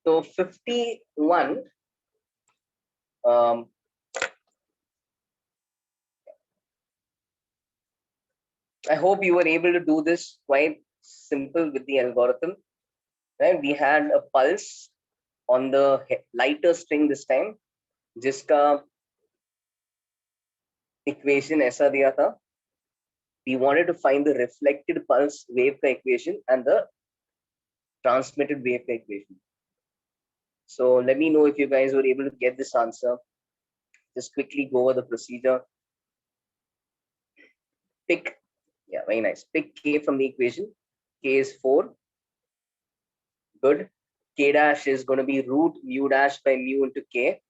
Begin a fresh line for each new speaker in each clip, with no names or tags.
So 51, I hope you were able to do this quite simple with the algorithm. Right? We had a pulse on the lighter string this time, जिसका equation ऐसा दिया था. We wanted to find the reflected pulse wave का equation and the transmitted wave का equation. So let me know if you guys were able to get this answer. Just quickly go over the procedure. Pick, yeah, very nice. Pick K from the equation. K is 4. Good. K dash is going to be root mu dash by mu into K.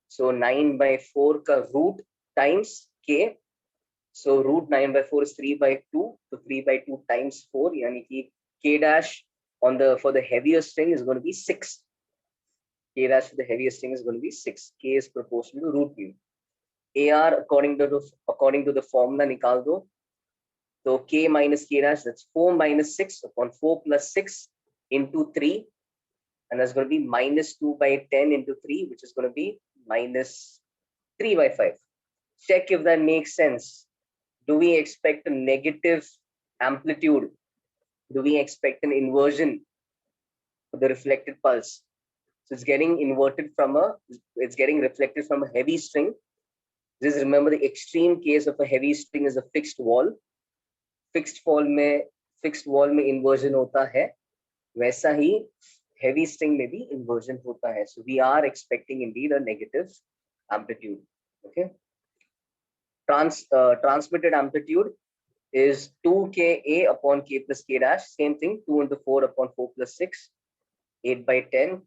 So 9 by 4 ka root times K. So root 9 by 4 is 3 by 2. So 3 by 2 times 4. Yani ki K dash on the for the heavier string is going to be 6. K dash for the heaviest string is going to be 6. K is proportional to root mu. AR according to the formula nikal do. So K minus K dash, that's 4 minus 6 upon 4 plus 6 into 3. And that's going to be minus 2 by 10 into 3, which is going to be minus 3 by 5. Check if that makes sense. Do we expect a negative amplitude? Do we expect an inversion for the reflected pulse? So it's getting inverted it's getting reflected from a heavy string. Just remember the extreme case of a heavy string is a fixed wall. Fixed wall में inversion होता है. वैसा ही heavy string में भी inversion होता है. So we are expecting indeed a negative amplitude. Okay. Transmitted amplitude is 2Ka upon K plus K dash. Same thing, 2 into 4 upon 4 plus 6. 8 by 10.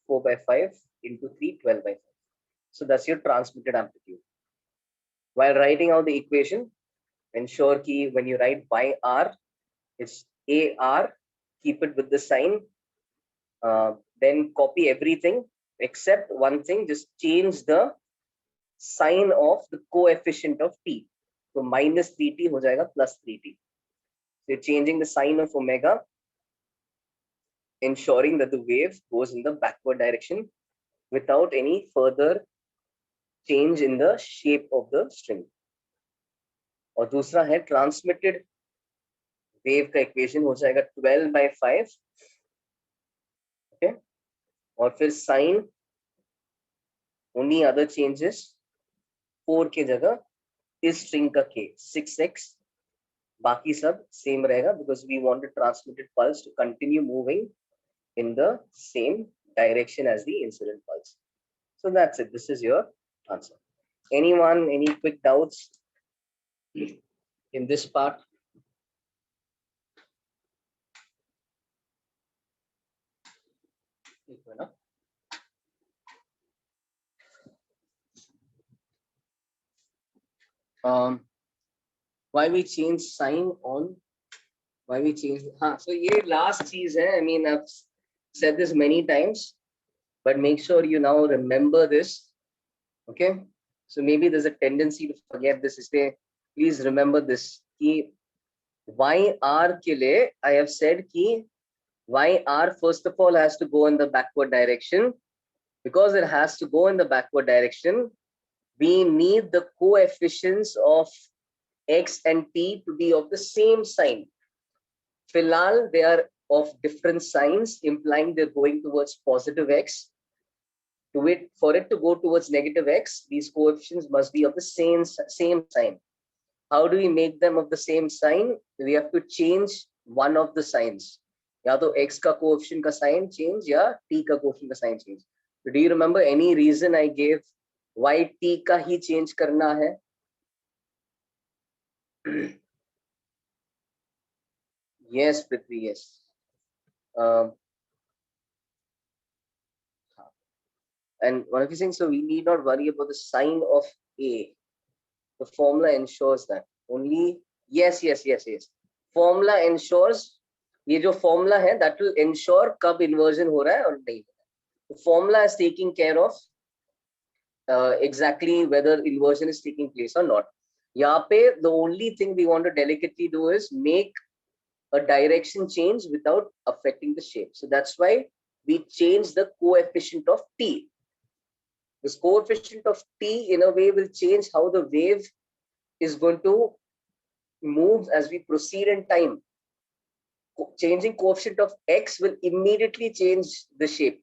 4 by 5 into 3, 12 by 5. So that's your transmitted amplitude. While writing out the equation, ensure ki when you write YR, it's AR, keep it with the sign. Then copy everything except one thing, just change the sign of the coefficient of T. So minus 3T ho jayega plus 3T. So you're changing the sign of omega, ensuring that the wave goes in the backward direction without any further change in the shape of the string. और दूसरा है transmitted wave का equation हो जाएगा 12 by 5. Okay. और फिर sign, only other changes, 4 के जगह इस string का K 6x, बाकी सब same रहेगा because we want the transmitted pulse to continue moving in the same direction as the incident pulse. So that's it. This is your answer. Anyone, any quick doubts in this part? Why we change sign on? Why we change? So ये last cheese hai. I mean, I've said this many times, but make sure you now remember this. Okay. So maybe there's a tendency to forget this. Please remember this. Ki YR के लिए, I have said ki YR first of all has to go in the backward direction. Because it has to go in the backward direction, we need the coefficients of X and T to be of the same sign. Filal, they are of different signs, implying they're going towards positive X. For it to go towards negative X, these coefficients must be of the same sign. How do we make them of the same sign? We have to change one of the signs. या तो X का coefficient का sign change या T का coefficient का sign change. So do you remember any reason I gave why T का ही change करना है? Yes, Prithvi, yes. And one of these things, so we need not worry about the sign of A. The formula ensures that. Only, yes. Formula ensures, ये जो formula है, that will ensure कब inversion हो रहा है और नहीं. The formula is taking care of exactly whether inversion is taking place or not. यहाँ पे the only thing we want to delicately do is make a direction change without affecting the shape. So that's why we change the coefficient of t. This coefficient of t in a way will change how the wave is going to move as we proceed in time. Changing coefficient of x will immediately change the shape,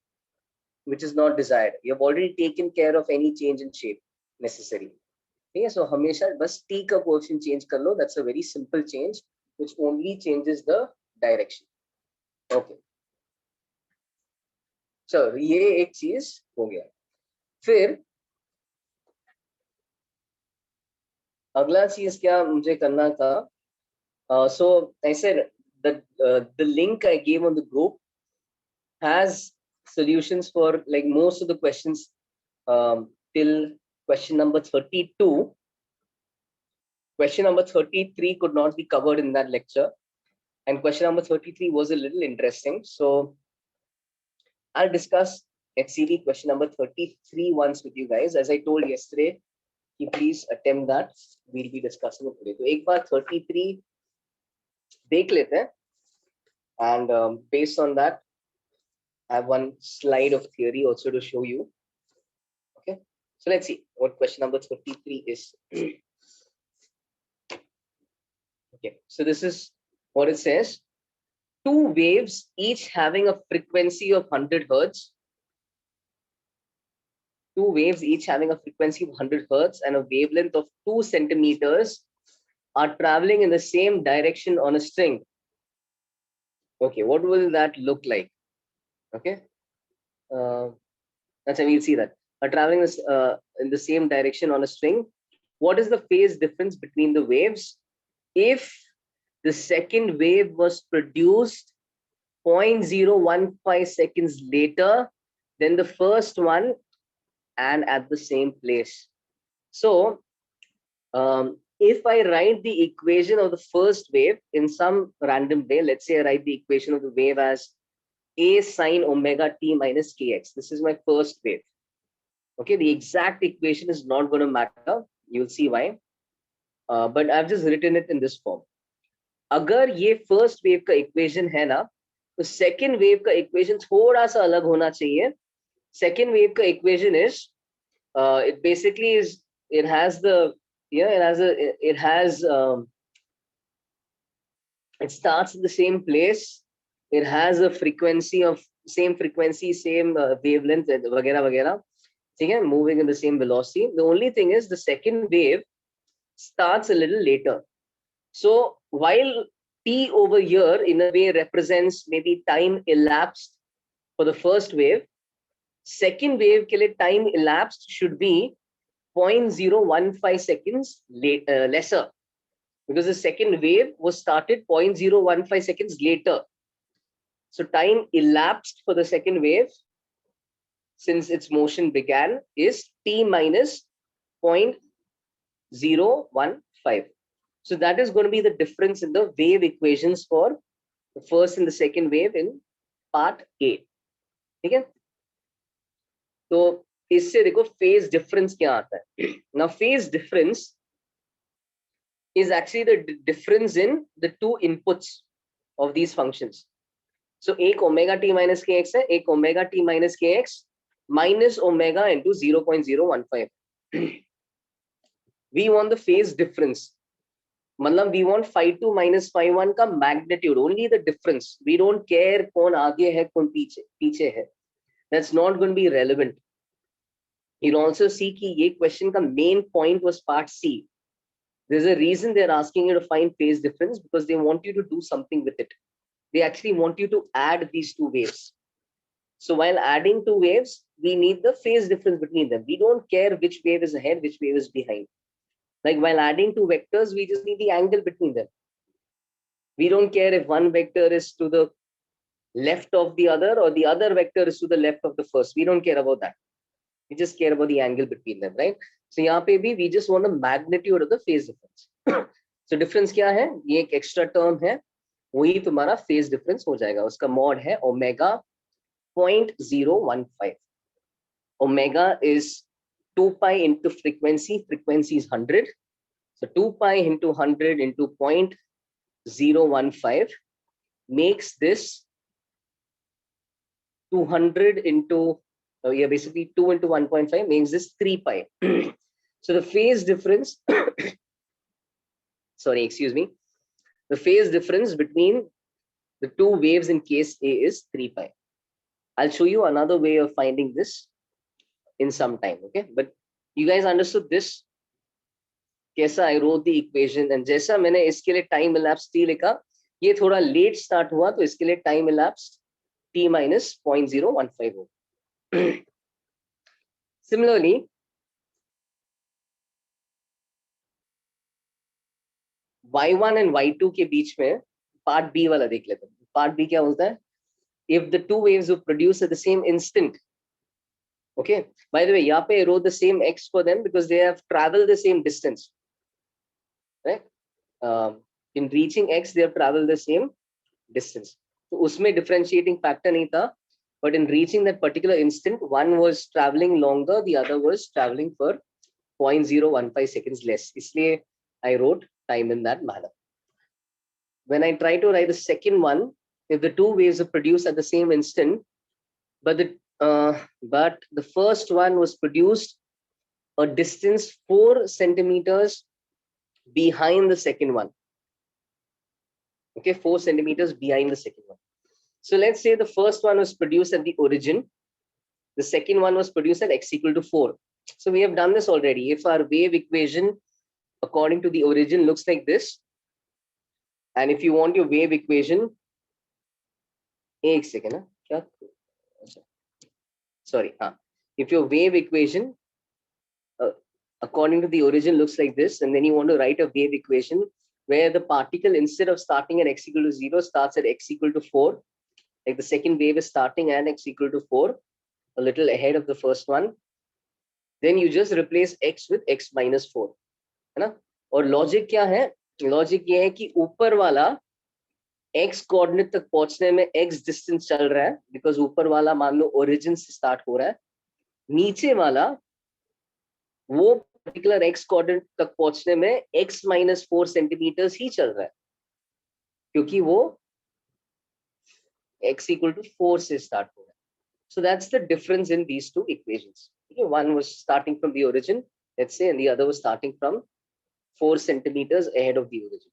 which is not desired. You have already taken care of any change in shape necessary. Okay, so हमेशा बस t का coefficient change कर लो. That's a very simple change which only changes the direction. Okay. So ये एक चीज हो गया. फिर अगला चीज क्या मुझे करना था? So I said that the link I gave on the group has solutions for like most of the questions till question number 32. Question number 33 could not be covered in that lecture, and question number 33 was a little interesting. So I'll discuss HCV question number 33 once with you guys. As I told yesterday, please attempt that. We'll be discussing it today. So एक बार 33 देख लेते हैं, and based on that, I have one slide of theory also to show you. Okay, so let's see what question number 33 is. Okay, so this is what it says. Two waves, each having a frequency of 100 hertz. Two waves, each having a frequency of 100 hertz and a wavelength of 2 centimeters, are traveling in the same direction on a string. Okay, what will that look like? Okay, that's how we'll see that. Are traveling in the same direction on a string. What is the phase difference between the waves? If the second wave was produced 0.015 seconds later than the first one and at the same place. So if I write the equation of the first wave in some random way, let's say I write the equation of the wave as a sine omega t minus kx. This is my first wave. Okay, the exact equation is not going to matter. You'll see why. But I've just written it in this form. अगर ये first wave का equation है ना, तो second wave का equation थोड़ा सा अलग होना चाहिए. Second wave का equation is it basically is, it has the, it starts in the same place. It has a frequency of same frequency, same wavelength, वगैरह वगैरह. ठीक है, moving in the same velocity. The only thing is the second wave starts a little later. So while t over here in a way represents maybe time elapsed for the first wave, second wave के लिए time elapsed should be 0.015 seconds lesser, because the second wave was started 0.015 seconds later. So time elapsed for the second wave since its motion began is t minus 0.015. So that is going to be the difference in the wave equations for the first and the second wave in part A. Okay? So इससे देखो phase difference क्या आता है. Now phase difference is actually the difference in the two inputs of these functions. So एक omega t minus kx है, एक omega t minus kx minus omega into 0.015. We want the phase difference. मतलब we want phi2 minus phi1 का magnitude, only the difference. We don't care कौन आगे है कौन पीछे है. That's not going to be relevant. You'll also see कि ये question का main point was part C. There's a reason they're asking you to find phase difference, because they want you to do something with it. They actually want you to add these two waves. So while adding two waves, we need the phase difference between them. We don't care which wave is ahead, which wave is behind. Like while adding two vectors, we just need the angle between them. We don't care if one vector is to the left of the other or the other vector is to the left of the first. We don't care about that. We just care about the angle between them, right? So यहाँ पे भी we just want the magnitude of the phase difference. So difference क्या है? ये एक extra term है, वही तुम्हारा phase difference हो जाएगा. उसका mod है omega 0.015. Omega is 2 pi into frequency. Frequency is 100. So 2 pi into 100 into 0.015. makes this 200 into, basically 2 into 1.5 makes this 3 pi. So the phase difference, sorry, excuse me, the phase difference between the two waves in case A is 3 pi. I'll show you another way of finding this in some time, okay? But you guys understood this? कैसा I wrote the equation, and जैसा मैंने इसके लिए time elapsed t लिखा, ये थोड़ा late start हुआ, तो इसके लिए time elapsed t minus 0.015 हो. Similarly, y1 and y2 के बीच में part B वाला देख लेते हैं. Part B क्या बोलता है? If the two waves were produced at the same instant, okay, by the way, यहाँ पे I wrote the same x for them because they have traveled the same distance, right? In reaching x, they have traveled the same distance. So उसमें differentiating factor नहीं था, but in reaching that particular instant, one was traveling longer, the other was traveling for 0.015 seconds less. इसलिए I wrote time in that manner. When I try to write the second one, if the two waves are produced at the same instant, but the first one was produced a distance 4 centimeters behind the second one. Okay, 4 centimeters behind the second one. So let's say the first one was produced at the origin. The second one was produced at x equal to 4. So we have done this already. If our wave equation according to the origin looks like this, and if you want your wave equation, एक second, क्या? Sorry, if your wave equation according to the origin looks like this, and then you want to write a wave equation where the particle, instead of starting at x equal to 0, starts at x equal to 4, like the second wave is starting at x equal to 4, a little ahead of the first one, then you just replace x with x minus 4, है ना? और logic क्या है? Logic ये है कि ऊपर वाला x कोऑर्डिनेट तक पहुंचने में x डिस्टेंस चल रहा है, बिकॉज ऊपर वाला मान लो ओरिजिन से स्टार्ट हो रहा है, नीचे वाला वो पर्टिकुलर x कोऑर्डिनेट तक पहुंचने में x minus 4 सेंटीमीटर ही चल रहा है, क्योंकि वो x equal to 4 से स्टार्ट हो रहा है. So that's the difference in these two equations. Okay, one was starting from the origin, let's say, and the other was starting from 4 centimeters ahead of the origin.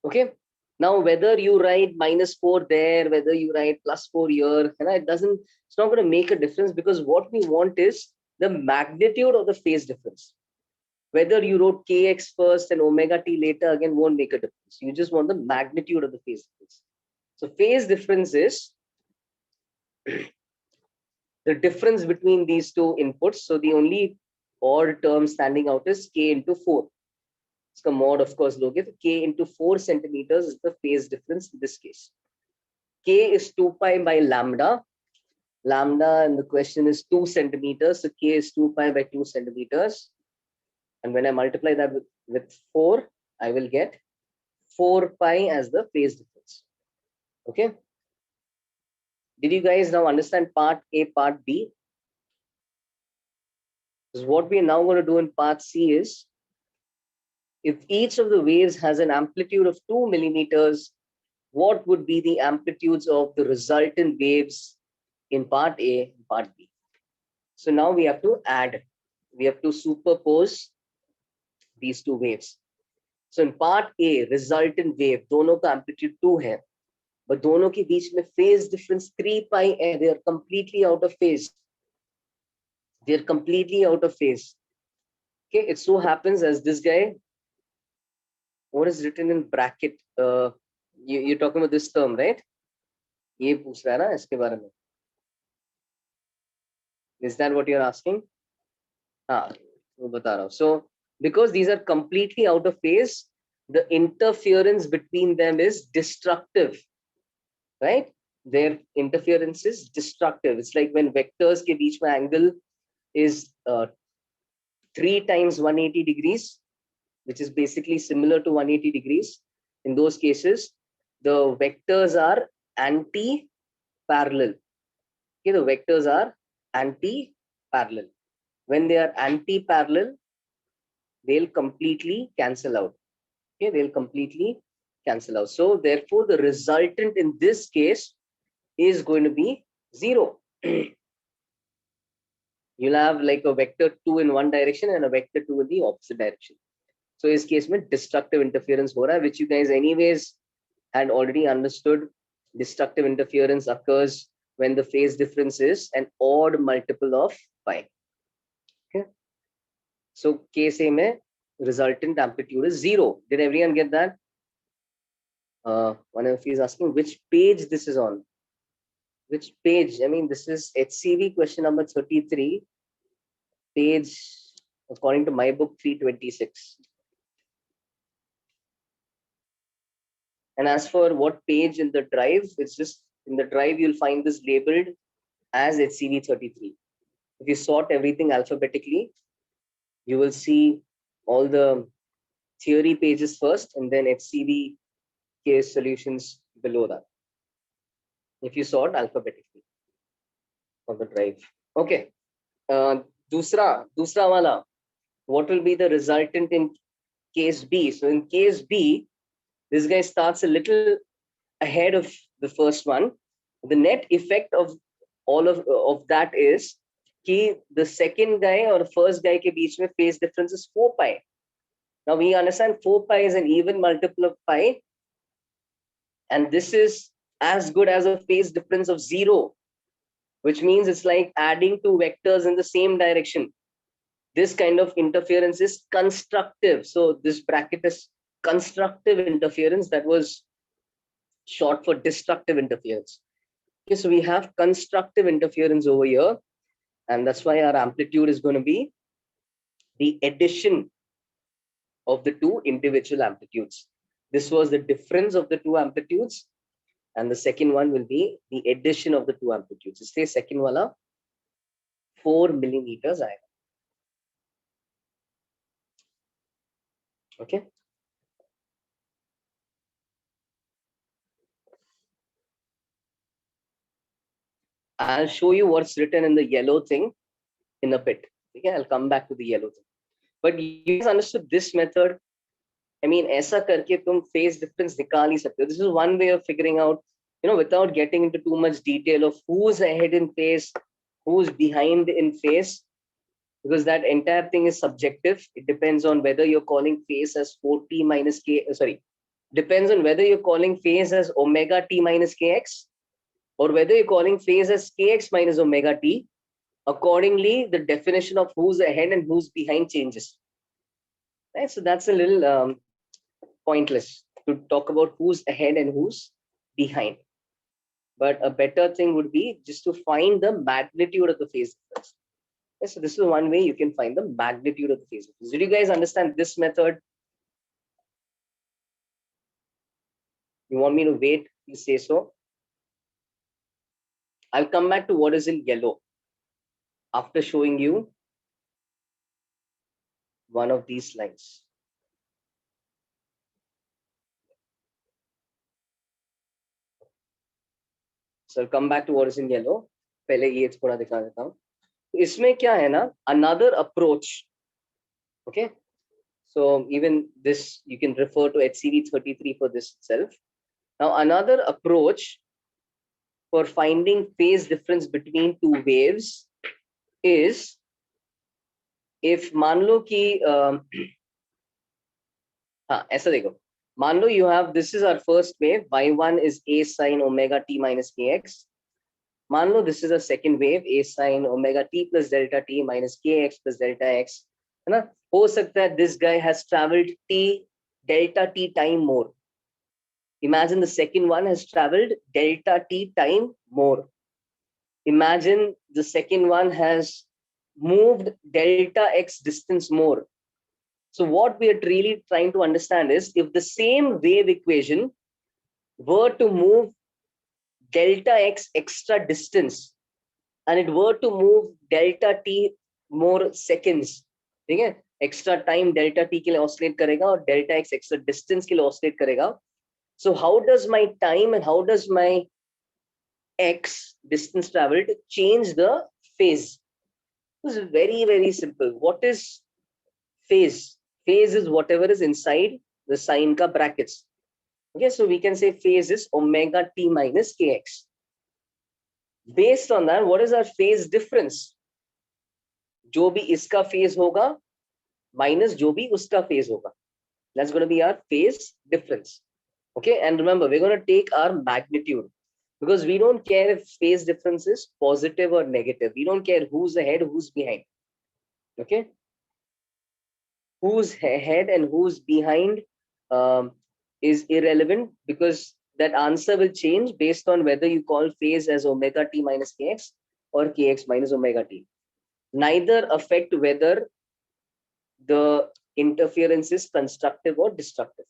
Okay. Now, whether you write -4 there, whether you write +4 here, it's not going to make a difference, because what we want is the magnitude of the phase difference. Whether you wrote kx first and omega t later, again, won't make a difference. You just want the magnitude of the phase difference. So phase difference is the difference between these two inputs. So the only odd term standing out is k into 4. इसका mod of course लोगे तो k into 4 centimeters is the phase difference in this case. K is 2 pi by lambda. Lambda and the question is 2 centimeters. So k is 2 pi by 2 centimeters. And when I multiply that with 4, I will get 4 pi as the phase difference. Okay. Did you guys now understand part A, part B? Because what we are now going to do in part C is, if each of the waves has an amplitude of 2 millimeters, what would be the amplitudes of the resultant waves in part A and part B? So now we have to add, we have to superpose these two waves. So in part A, resultant wave, दोनों का amplitude 2 है, but दोनों के बीच में phase difference 3 pi है, they are completely out of phase. They are completely out of phase. Okay, it so happens as this guy, what is written in bracket? You're talking about this term, right? ये पूछ रहा है ना इसके बारे में. Is that what you're asking? हाँ, वो बता रहा हूँ. So because these are completely out of phase, the interference between them is destructive, right? Their interference is destructive. It's like when vectors के बीच में angle is 3 times 180 degrees, which is basically similar to 180 degrees. In those cases, the vectors are anti-parallel. Okay, the vectors are anti-parallel. When they are anti-parallel, they'll completely cancel out. Okay, they'll completely cancel out. So therefore the resultant in this case is going to be 0. You'll have like a vector 2 in one direction and a vector 2 in the opposite direction. So इस case में destructive interference हो रहा है, which you guys anyways had already understood. Destructive interference occurs when the phase difference is an odd multiple of pi. Okay. So case A में resultant amplitude is 0. Did everyone get that? One of you is asking which page this is on. Which page? I mean, this is HCV question number 33, page, according to my book, 326. And as for what page in the drive, it's just in the drive, you'll find this labeled as HCV 33. If you sort everything alphabetically, you will see all the theory pages first and then HCV case solutions below that. If you sort alphabetically on the drive. Okay. Dusra wala. What will be the resultant in case B? So in case B, this guy starts a little ahead of the first one. The net effect of all of that is कि the second guy or the first guy के बीच में phase difference is 4 pi. Now we understand 4 pi is an even multiple of pi, and this is as good as a phase difference of 0, which means it's like adding two vectors in the same direction. This kind of interference is constructive. So this bracket is constructive interference. That was short for destructive interference. Okay, so we have constructive interference over here, and that's why our amplitude is going to be the addition of the two individual amplitudes. This was the difference of the two amplitudes, and the second one will be the addition of the two amplitudes. इसलिए second वाला 4 millimeters आएगा. Okay. I'll show you what's written in the yellow thing in a bit. Okay, I'll come back to the yellow thing. But you guys understood this method. I mean, ऐसा करके तुम phase difference निकाल ही सकते हो. This is one way of figuring out, you know, without getting into too much detail of who's ahead in phase, who's behind in phase, because that entire thing is subjective. It depends on whether you're calling phase as 4t minus k. Sorry, depends on whether you're calling phase as omega t minus kx, or whether you're calling phase as kx minus omega t. Accordingly, the definition of who's ahead and who's behind changes. Right? So that's a little pointless to talk about who's ahead and who's behind. But a better thing would be just to find the magnitude of the phase difference. Okay, so this is one way you can find the magnitude of the phase difference. Did you guys understand this method? You want me to wait? Please say so. I'll come back to what is in yellow after showing you one of these lines. So I'll come back to what is in yellow. पहले ये थोड़ा दिखा देता हूँ. इसमें क्या है ना? Another approach. Okay. So even this, you can refer to HCV 33 for this itself. Now another approach for finding phase difference between two waves is if मान लो कि हाँ ऐसा देखो, मान लो you have, this is our first wave, y1 is a sin omega t minus kx. मान लो this is a second wave, a sin omega t plus delta t minus kx plus delta x, है ना? हो सकता है this guy has traveled t delta t time more. Imagine the second one has traveled delta t time more. Imagine the second one has moved delta x distance more. So what we are really trying to understand is if the same wave equation were to move delta x extra distance and it were to move delta t more seconds, ठीक है? Extra time delta t के लिए oscillate करेगा और delta x extra distance के लिए oscillate करेगा. So how does my time and how does my x distance traveled change the phase? This is very, very simple. What is phase? Phase is whatever is inside the sign ka brackets. Okay, so we can say phase is omega t minus kx. Based on that, what is our phase difference? जो भी इसका phase होगा minus जो भी उसका phase होगा. That's going to be our phase difference. Okay, and remember, we're going to take our magnitude because we don't care if phase difference is positive or negative. We don't care who's ahead, who's behind. Okay, who's ahead and who's behind is irrelevant because that answer will change based on whether you call phase as omega t minus kx or kx minus omega t. Neither affect whether the interference is constructive or destructive.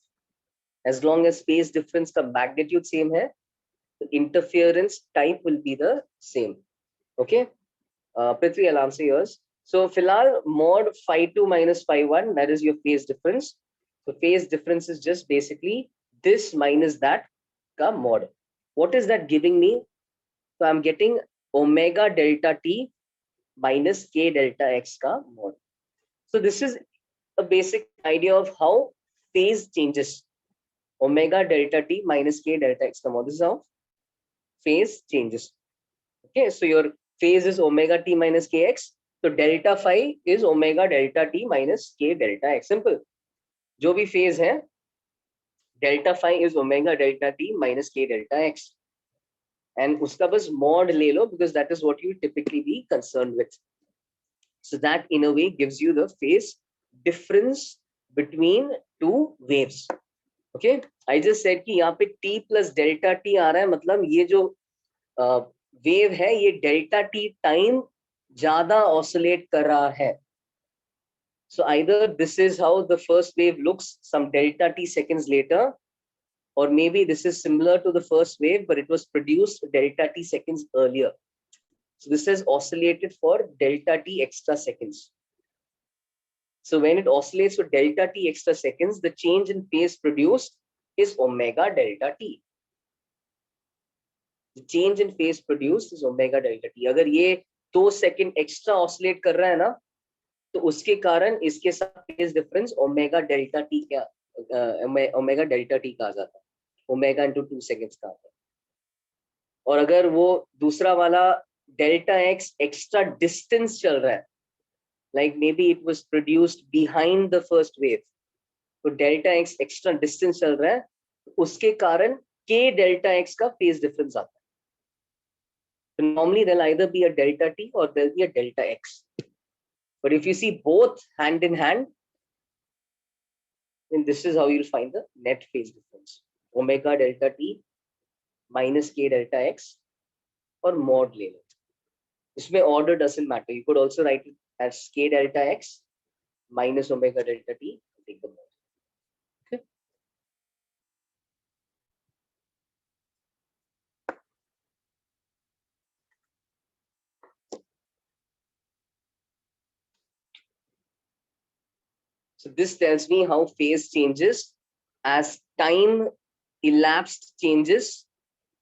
As long as phase difference का magnitude same है, the interference type will be the same. Okay, Prithvi, I'll answer yours. So filal mod phi 2 minus phi 1, that is your phase difference. So phase difference is just basically this minus that ka mod. What is that giving me? So I'm getting omega delta t minus k delta x ka mod. So this is a basic idea of how phase changes. Omega delta t minus k delta x ka mod. This is how phase changes. Okay, so your phase is omega t minus kx. So delta phi is omega delta t minus k delta x. Simple. जो भी phase है, delta phi is omega delta t minus k delta x. And उसका बस mod ले लो because that is what you typically be concerned with. So that in a way gives you the phase difference between two waves. Okay, I just said कि यहाँ पे t plus delta t आ रहा है, मतलब ये जो wave है ये डेल्टा टी टाइम ज्यादा ऑसिलेट कर रहा है. So either this is how the first wave looks some delta t seconds later, or maybe this is similar to the first wave but it was produced delta t seconds earlier. So this has oscillated for delta t extra seconds. So when it oscillates for delta t extra seconds, the change in phase produced is omega delta t. The change in phase produced is omega delta t. अगर ये 2 second extra oscillate कर रहा है ना, तो उसके कारण इसके साथ phase difference omega delta T का ओमेगा डेल्टा टी का आ जाता है, ओमेगा इंटू 2 सेकेंड्स का आता है. और अगर वो दूसरा वाला डेल्टा एक्स एक्स्ट्रा डिस्टेंस चल रहा है, like may be it was produced behind the first wave, तो डेल्टा एक्स एक्स्ट्रा डिस्टेंस चल रहा है, उसके कारण के डेल्टा एक्स का फेज डिफरेंस आता है. So normally there'll either be a delta t or there'll be a delta x. But if you see both hand in hand, then this is how you'll find the net phase difference. Omega delta t minus k delta x or mod ले लो. इसमें order doesn't matter. You could also write it as k delta x minus omega delta t. Take the mod. Okay. So this tells me how phase changes as time elapsed changes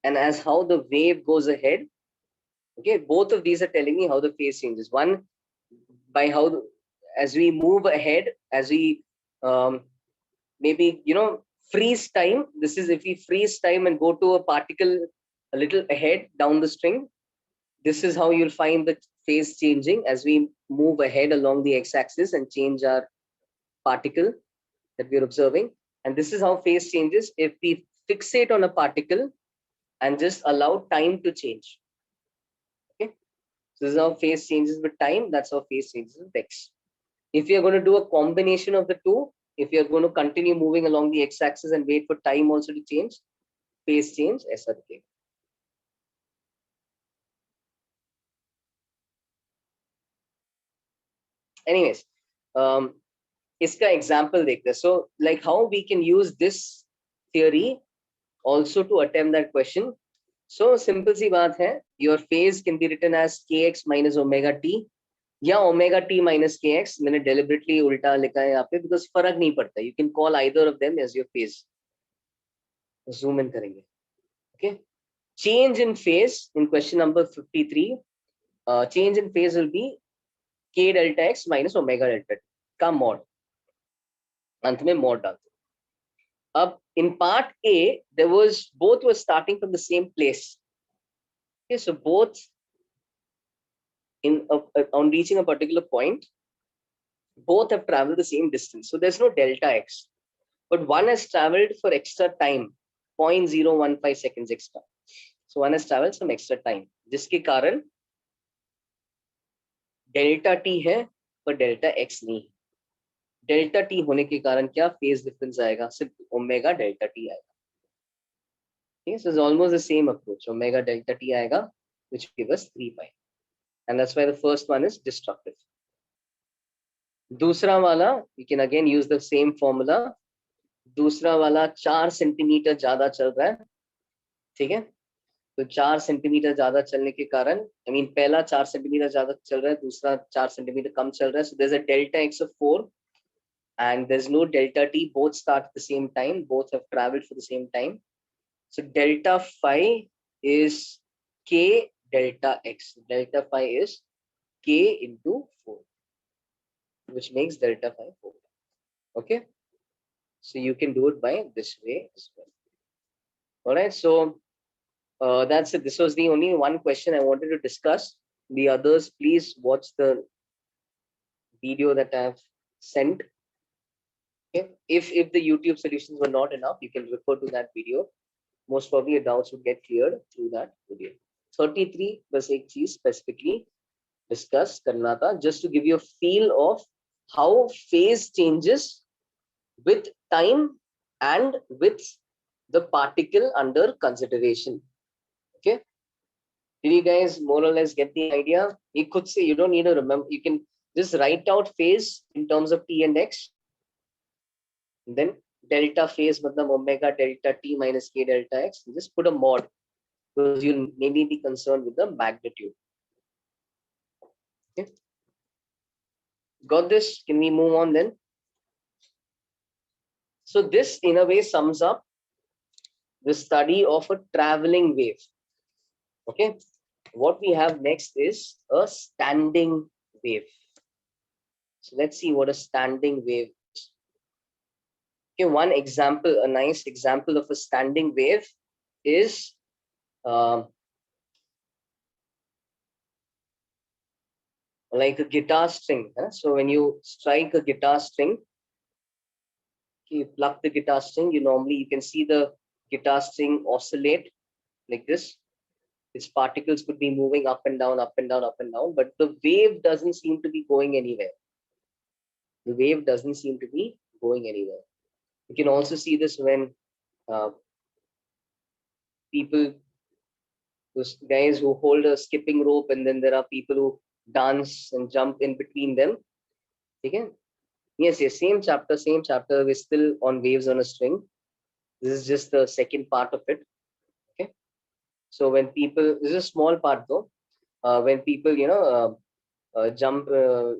and as how the wave goes ahead. Okay, both of these are telling me how the phase changes. One by how as we move ahead, as we maybe freeze time. This is if we freeze time and go to a particle a little ahead down the string. This is how you'll find the phase changing as we move ahead along the x-axis and change our particle that we're observing. And this is how phase changes if we fixate on a particle and just allow time to change. Okay, so this is how phase changes with time. That's how phase changes with x. If you're going to do a combination of the two, if you're going to continue moving along the x-axis and wait for time also to change, phase change ऐसा दिखेगा. Anyways, इसका example देखते हैं. So like how we can use this theory also to attempt that question. So simple सी बात है, your phase can be written as kx minus omega t या omega t minus kx. मैंने deliberately उल्टा लिखा है यहाँ पे because फर्क नहीं पड़ता. You can call either of them as your phase. Zoom in करेंगे. Okay. Change in phase in question number 53. Change in phase will be k delta x minus omega delta t का mod. अंत में mod डालते. Up in part A, both were starting from the same place. Okay, so both on reaching a particular point, both have traveled the same distance. So there's no delta x, but one has traveled for extra time, 0.015 seconds extra. So one has traveled some extra time, जिसके कारण delta T है पर delta x नहीं. Delta T होने के कारण क्या phase difference आएगा, सिर्फ ओमेगा डेल्टा टी आएगा. Okay, so it's almost the same approach. Omega delta t आएगा, which give us 3 pi, and that's why the first one is destructive. दूसरा वाला, you can again use the same formula. दूसरा वाला 4 centimetre ज्यादा चल रहा है, ठीक है. तो 4 सेंटीमीटर ज्यादा चलने के कारण, पहला 4 सेंटीमीटर ज्यादा चल रहा है, दूसरा 4 सेंटीमीटर कम चल रहा है. So there's a delta x of 4 and there's no delta t. Both start at the same time, both have traveled for the same time. So delta phi is k delta x. Delta phi is k into 4, which makes delta phi 4. Okay, so you can do it by this way as well. All right, so that's it. This was the only one question I wanted to discuss. The others, please watch the video that I've sent. Okay, if the YouTube solutions were not enough, you can refer to that video. Most probably your doubts would get cleared through that video. 33 बस एक चीज specifically discuss करना था, just to give you a feel of how phase changes with time and with the particle under consideration. Okay, did you guys more or less get the idea? You could say, you don't need to remember, you can just write out phase in terms of t and x, and then delta phase matlab omega delta t minus k delta x. Just put a mod because you'll maybe be concerned with the magnitude. Okay, got this? Can we move on then? So this in a way sums up the study of a traveling wave. Okay, what we have next is a standing wave. So let's see what a standing wave is. Okay, one example, a nice example of a standing wave is like a guitar string. So when you strike a guitar string, you pluck the guitar string, you can see the guitar string oscillate like this. Its particles could be moving up and down, up and down, up and down, but the wave doesn't seem to be going anywhere. The wave doesn't seem to be going anywhere. You can also see this when people, those guys who hold a skipping rope, and then there are people who dance and jump in between them. Okay? Yes, same chapter. We're still on waves on a string. This is just the second part of it. Okay. So when people, this is a small part though. When people, jump,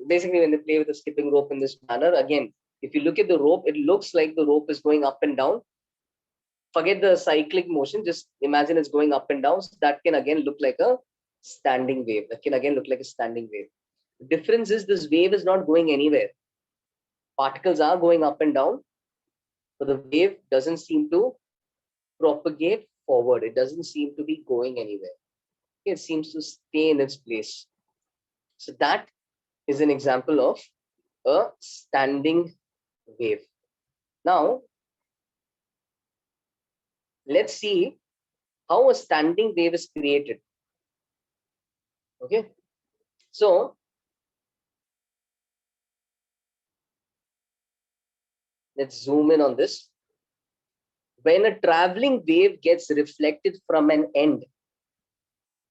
basically when they play with a skipping rope in this manner, again, if you look at the rope, it looks like the rope is going up and down. Forget the cyclic motion, just imagine it's going up and down. So that can again look like a standing wave. The difference is this wave is not going anywhere. Particles are going up and down, but the wave doesn't seem to propagate forward. It doesn't seem to be going anywhere. It seems to stay in its place. So that is an example of a standing wave. Now, let's see how a standing wave is created. Okay, so let's zoom in on this. When a traveling wave gets reflected from an end,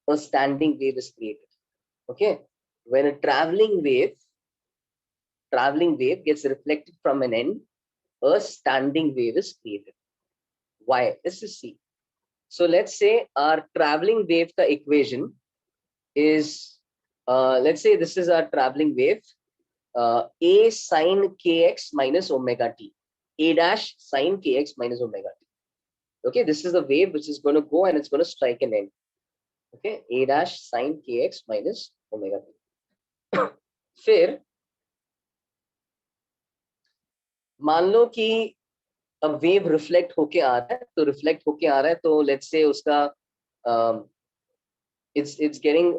a standing wave is created. Okay, when a traveling wave gets reflected from an end, a standing wave is created. Why? Let's just see. So let's say our traveling wave ka equation is, let's say this is our traveling wave, a sine kx minus omega t, a dash sine kx minus omega t. Okay, this is the wave which is going to go and it's going to strike an end. Okay, a dash sine kx minus omega t. फिर मान लो कि अब wave reflect होके आ रहा है, तो reflect होके आ रहा है, तो लेट्स से उसका इट्स गेटिंग,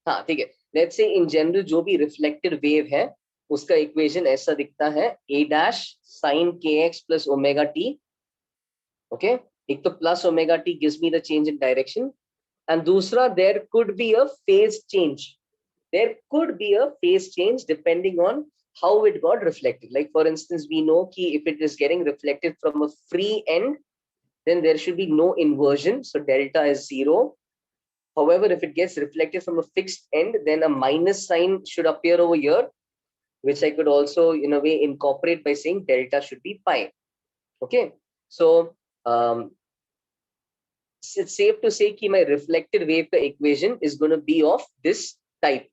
हाँ ठीक है, लेट्स से इन जनरल जो भी रिफ्लेक्टेड वेव है उसका इक्वेशन ऐसा दिखता है, a dash sine k x plus omega t, okay, एक तो plus omega t gives me the change in direction, and दूसरा there could be a phase change, there could be a phase change depending on how it got reflected. Like for instance, we know ki if it is getting reflected from a free end, then there should be no inversion, so delta is 0. However, if it gets reflected from a fixed end, then a minus sign should appear over here, which I could also in a way incorporate by saying delta should be pi. Okay, so it's safe to say कि my reflected wave का equation is going to be of this type,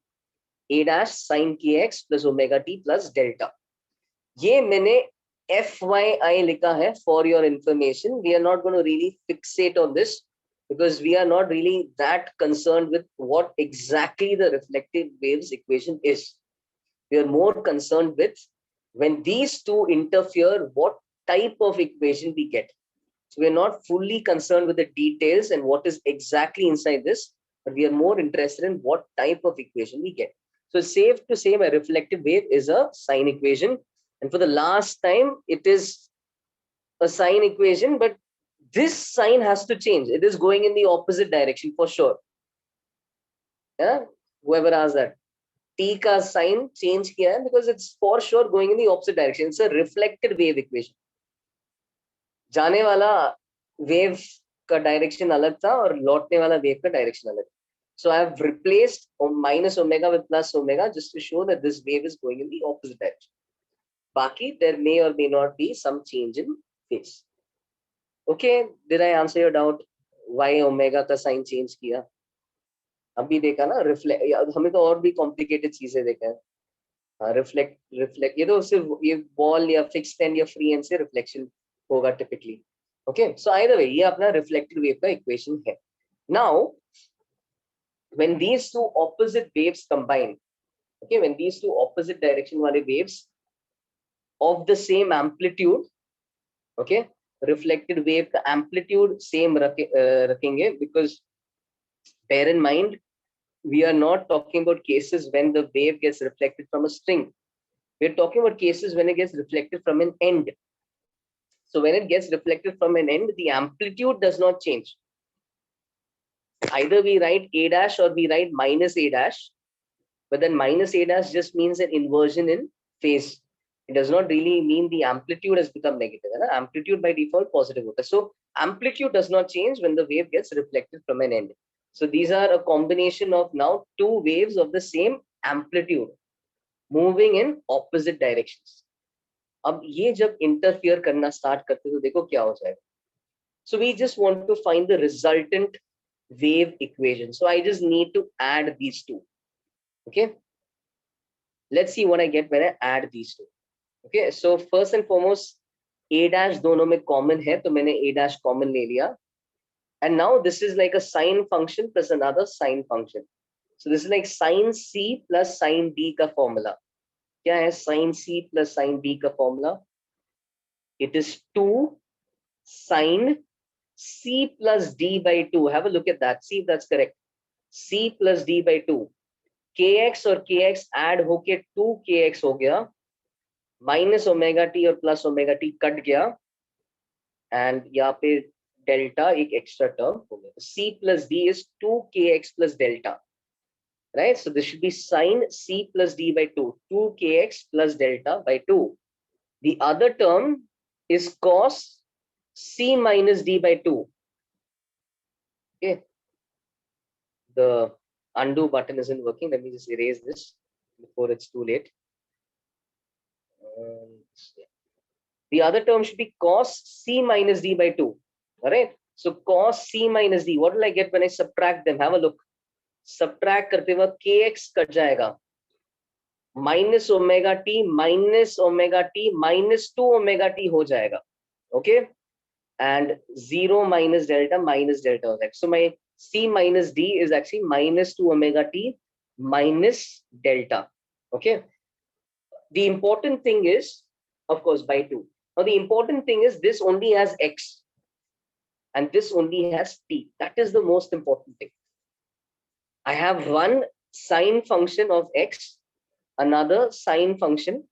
a dash sin kx plus omega t plus delta. ये मैंने FYI लिखा है for your information. We are not going to really fixate on this because we are not really that concerned with what exactly the reflected waves equation is. We are more concerned with when these two interfere, what type of equation we get. So we are not fully concerned with the details and what is exactly inside this, but we are more interested in what type of equation we get. So it's safe to say my reflected wave is a sine equation. And for the last time, it is a sine equation, but this sign has to change. It is going in the opposite direction for sure. Yeah, whoever asked that. T का sign change किया है because it's for sure going in the opposite direction. It's a reflected wave equation. जाने वाला wave का direction अलग था और लौटने वाला वेव का डायरेक्शन अलग. So I have replaced minus omega with plus omega just to show that this wave is going in the opposite direction. Baki, there may or may not be some change in phase. Okay, did I answer your doubt? Why omega का sign change किया? अभी देखा ना, reflect, हमें तो और भी complicated चीजें देखा है. रिफ्लेक्ट ये तो सिर्फ ये बॉल या फिक्स्ड एंड या फ्री एंड से रिफ्लेक्शन होगा typically. Okay, so either way ये अपना रिफ्लेक्टेड वेव का इक्वेशन है. Now when these two opposite waves combine, okay, when these two opposite direction wale waves of the same amplitude, okay, reflected wave ka amplitude same rakhenge, because bear in mind we are not talking about cases when the wave gets reflected from a string. We're talking about cases when it gets reflected from an end. So when it gets reflected from an end, the amplitude does not change. Either we write a dash or we write minus a dash, but then minus a dash just means an inversion in phase. It does not really mean the amplitude has become negative. Amplitude by default positive. So amplitude does not change when the wave gets reflected from an end. So these are a combination of now two waves of the same amplitude moving in opposite directions. अब ये जब interfere करना start करते तो देखो क्या हो जाएगा. So we just want to find the resultant wave equation. So I just need to add these two. Okay, let's see what I get when I add these two. Okay, so first and foremost a dash दोनों में common है, तो मैंने a dash common ले लिया. And now this is like a sine function plus another sine function. So this is like sine c plus sine d का formula. क्या है sine c plus sine d का formula? It is 2 sine c plus d by 2. Have a look at that, see if that's correct. C plus d by 2. kx और kx add होके 2 kx हो गया, minus omega T और plus omega T cut गया, and यहाँ पे delta एक extra term हो गया. c plus d is 2kx plus delta, right? So this should be sine c plus d by 2, 2kx plus delta by 2. The other term is cos c minus d by 2. Okay, the undo button isn't working. Let me just erase this before it's too late. The other term should be cos c minus d by 2. All right, so cos c minus d, what will I get when I subtract them? Have a look. Subtract करते वक्त kx cut जाएगा, minus omega t minus omega t minus 2 omega t हो जाएगा. Okay, and 0 minus delta हो जाएगा. So my c minus d is actually minus 2 omega t minus delta. Okay, the important thing is of course by 2. Now the important thing is this only has x and this only has t. That is the most important thing. I have one sine function of x, another sine function,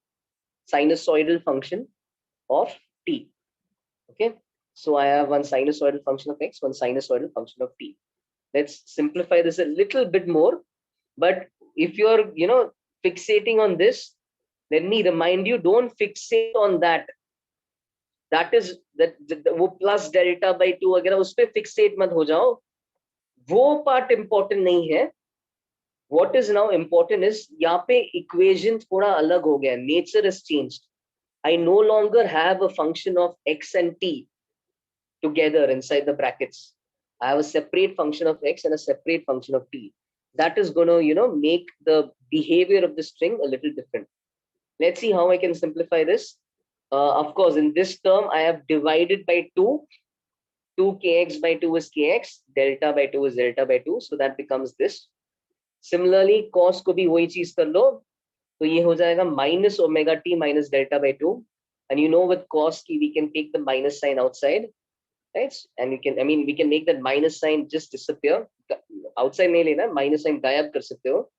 sinusoidal function of t. Okay, so I have one sinusoidal function of x, one sinusoidal function of t. Let's simplify this a little bit more. But if you're fixating on this, let me remind you, don't fixate on that. That is that वो plus delta by 2 वगैरह उस पे fixate मत हो जाओ, वो part important नहीं है. What is now important is यहाँ पे equation थोड़ा अलग हो गया, nature has changed. I no longer have a function of x and t together inside the brackets. I have a separate function of x and a separate function of t. That is going to make the behavior of the string a little different. Let's see how I can simplify this. Of course, in this term, I have divided by 2. 2 kx by 2 is kx, delta by 2 is delta by 2. So that becomes this. Similarly, cos को भी वही चीज कर लो, तो ये हो जाएगा minus omega t minus delta by 2. And with cos की we can take the minus sign outside, right? And we can make that minus sign just disappear. Outside नहीं लेना, minus sign गायब कर सकते हो.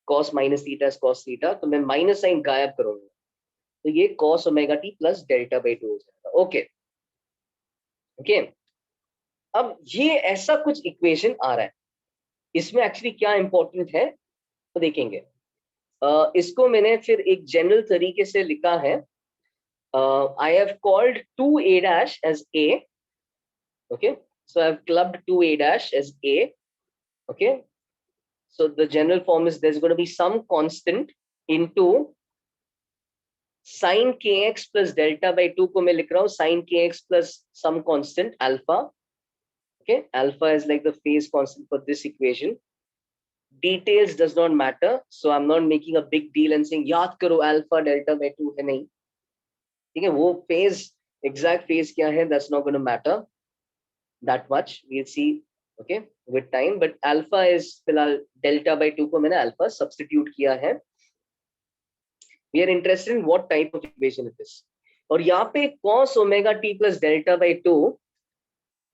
Cos minus theta is cos theta, तो मैं minus sign गायब करूंगा, तो ये cos omega t plus delta by 2 हो जाएगा. Okay. Okay. अब ये ऐसा कुछ इक्वेशन आ रहा है, इसमें एक्चुअली क्या इंपॉर्टेंट है तो देखेंगे. इसको मैंने फिर एक जनरल तरीके से लिखा है. I have called 2a dash as a. Okay, so I've clubbed 2a dash as a. Okay, so the general form is there's going to be some constant into sine kx plus delta by 2 को मैं लिख रहा हूँ sine kx plus some constant alpha. Okay, alpha is like the phase constant for this equation. Details does not matter, so I'm not making a big deal and saying याद करो alpha delta by 2 है नहीं. ठीक है, वो phase exact phase क्या है, that's not going to matter that much. We'll see, okay, with time. But alpha is फिलहाल delta by 2 को मैंने alpha substitute किया है. We are interested in what type of equation it is. और यहाँ पे cos omega t plus delta by 2.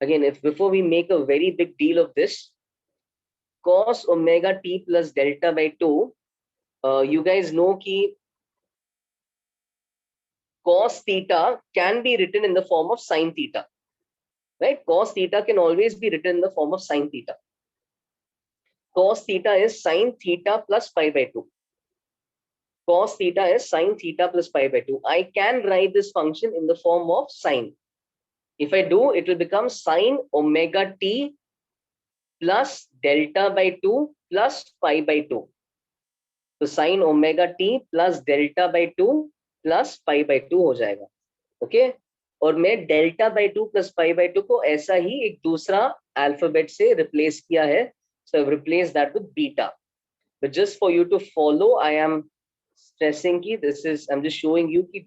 Again, if before we make a very big deal of this, cos omega t plus delta by 2, you guys know कि cos theta can be written in the form of sin theta, right? Cos theta can always be written in the form of sin theta. Cos theta is sin theta plus pi by 2. Cos theta is sin theta plus pi by 2. I can write this function in the form of sine. If I do, it will become sin omega t plus delta by 2 plus pi by 2. So sin omega t plus delta by 2 plus pi by 2 हो जाएगा. Okay? और मैं delta by 2 plus pi by 2 को ऐसा ही एक दूसरा alphabet से replace किया है. So I've replaced that with beta. But just for you to follow, I am stressing कि this is, I'm just showing you कि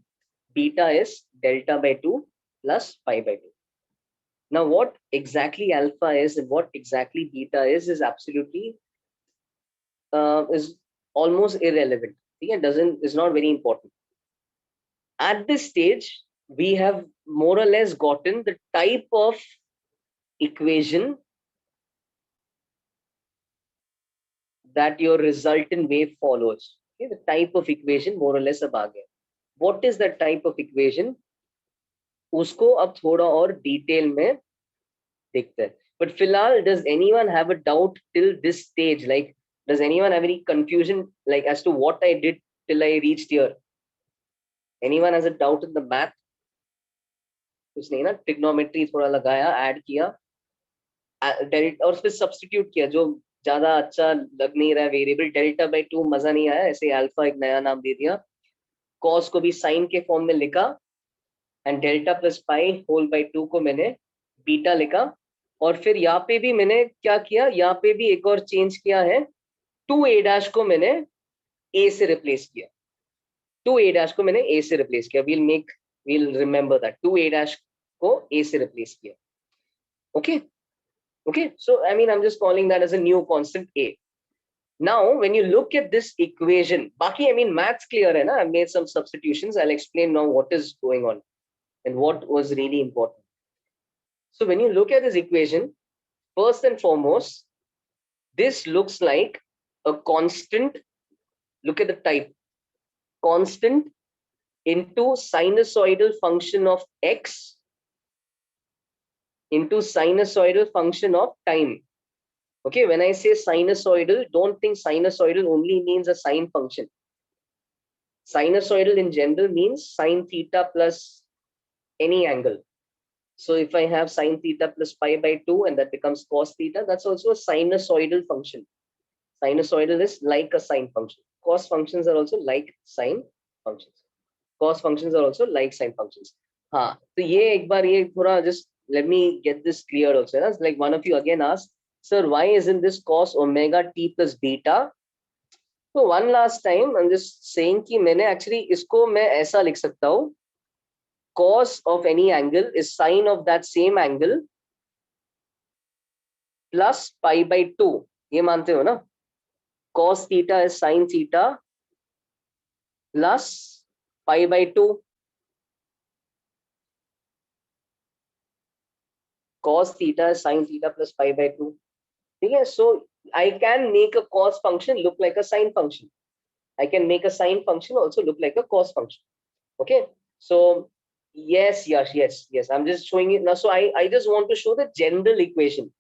beta is delta by 2 plus pi by 2. Now what exactly alpha is and what exactly beta is absolutely is almost irrelevant. It is not very important. At this stage, we have more or less gotten the type of equation that your resultant wave follows. Okay, the type of equation more or less अब आ गया. What is the type of equation? उसको अब थोड़ा और detail में देखते हैं. But फिलहाल, does anyone have a doubt till this stage? Like, does anyone have any confusion like as to what I did till I reached here? Anyone has a doubt in the math? कुछ नहीं ना, trigonometry थोड़ा लगाया, add किया, और फिर substitute किया, जो ज्यादा अच्छा लग नहीं रहा है वेरिएबल. डेल्टा बाई 2 मजा नहीं आया, ऐसे अल्फा एक नया नाम दे दिया. कॉस को भी साइन के फॉर्म में लिखा and delta plus pi whole by 2 को मैंने बीटा लिखा. और फिर यहाँ पे भी मैंने क्या किया, यहाँ पे भी एक और चेंज किया है. 2a डैश को मैंने a से रिप्लेस किया. 2a डैश को मैंने a से रिप्लेस किया. we'll remember that 2a dash को a से रिप्लेस किया. Okay, so I'm just calling that as a new constant a. Now when you look at this equation, बाकी maths clear है ना, I've made some substitutions. I'll explain now what is going on. and what was really important. So when you look at this equation, first and foremost, this looks like a constant. Look at the type, constant into sinusoidal function of x into sinusoidal function of time. Okay, when I say sinusoidal, don't think sinusoidal only means a sine function. Sinusoidal in general means sine theta plus any angle. So if I have sine theta plus pi by 2 and that becomes cos theta, that's also a sinusoidal function. Sinusoidal is like a sine function. Cos functions are also like sine functions. Cos functions are also like sine functions. हाँ, तो ये एक बार ये थोड़ा just let me get this cleared also. That's like one of you again asked, sir, why isn't this cos omega t plus beta? So one last time, I'm just saying कि मैंने actually इसको मैं ऐसा लिख सकता हूँ. Cos of any angle is sine of that same angle plus pi by 2. ये मानते हो ना? Cos theta is sine theta plus pi by 2. Cos theta is sine theta plus pi by 2. Okay, so I can make a cos function look like a sine function. I can make a sine function also look like a cos function. Okay, so yes, I'm just showing it now. So I just want to show the general equation.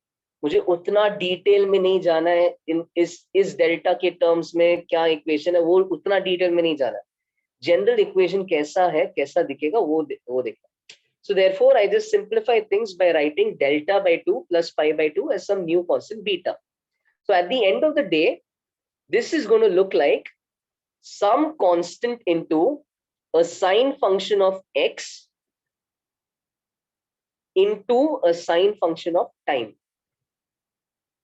मुझे उतना detail में नहीं जाना है इस delta के terms में क्या इक्वेशन है, वो उतना डिटेल में नहीं जाना है. जनरल इक्वेशन कैसा है, कैसा दिखेगा, वो देखना. So therefore, I just simplify things by writing delta by 2 plus pi by 2 as some new constant beta. So at the end of the day, this is going to look like some constant into a sine function of x into a sine function of time.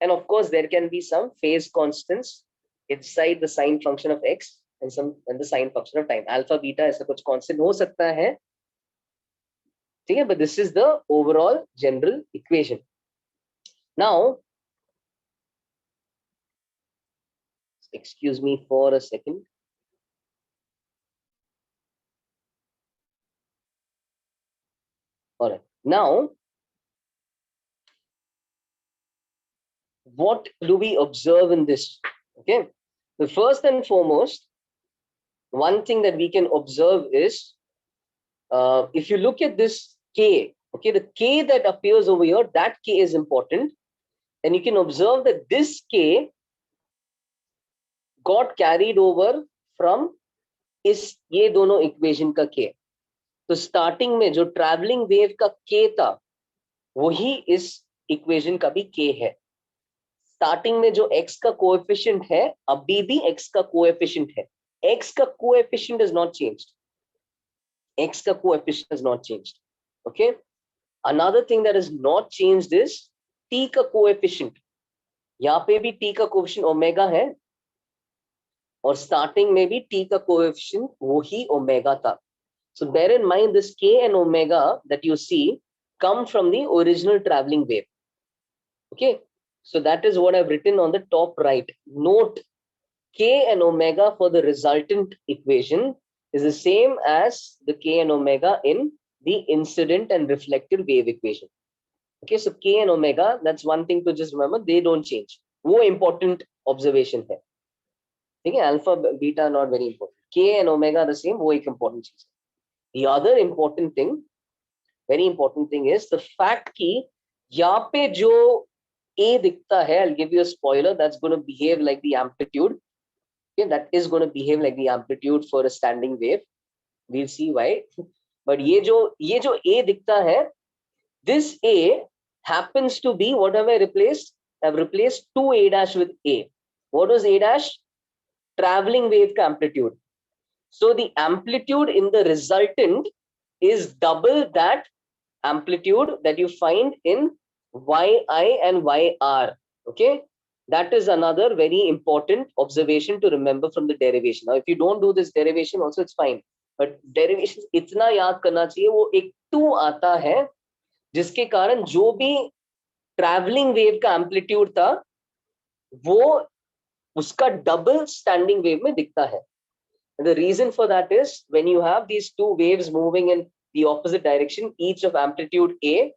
And of course, there can be some phase constants inside the sine function of x and the sine function of time. Alpha, beta, ऐसा कुछ constant हो सकता है. Okay, but this is the overall general equation. Now, excuse me for a second. All right. Now, what do we observe in this? Okay. The first and foremost, one thing that we can observe is, if you look at this K, okay, the K that appears over here, that K is important. And you can observe that this K got carried over from इस ये दोनों equation का K. तो starting में जो travelling wave का K था, वही इस इक्वेशन का भी K है. स्टार्टिंग में जो x का कोएफिशिएंट है, अभी भी x का कोएफिशिएंट है. x का coefficient is not changed. x का coefficient is not changed. Okay, another thing that is not changed is t का कोएफिशिएंट. यहाँ पे भी t का कोएफिशिएंट ओमेगा है और स्टार्टिंग में भी t का कोएफिशिएंट वही ओमेगा था. So bear in mind this k and omega that you see come from the original traveling wave. Okay, so that is what I've written on the top right. Note k and omega for the resultant equation is the same as the k and omega in the incident and reflected wave equation. Okay, so k and omega, that's one thing to just remember, they don't change. वो important observation है. ठीक है, alpha beta not very important. K and omega the same, वो एक important चीज. The other important thing, very important thing is the fact कि यहाँ पे जो A दिखता है, I'll give you a spoiler, that's going to behave like the amplitude. Okay, that is going to behave like the amplitude for a standing wave. We'll see why. But ये जो A दिखता है, this A happens to be what have I replaced? I've replaced 2A dash with A. What was A dash? Traveling wave का amplitude. So the amplitude in the resultant is double that amplitude that you find in yi and yr. Okay, that is another very important observation to remember from the derivation. Now, if you don't do this derivation also, it's fine. But derivation इतना याद करना चाहिए, वो एक 2 आता है जिसके कारण जो भी ट्रैवलिंग वेव का एम्पलीट्यूड था वो उसका डबल स्टैंडिंग वेव में दिखता है. And the reason for that is when you have these two waves moving in the opposite direction, each of amplitude A,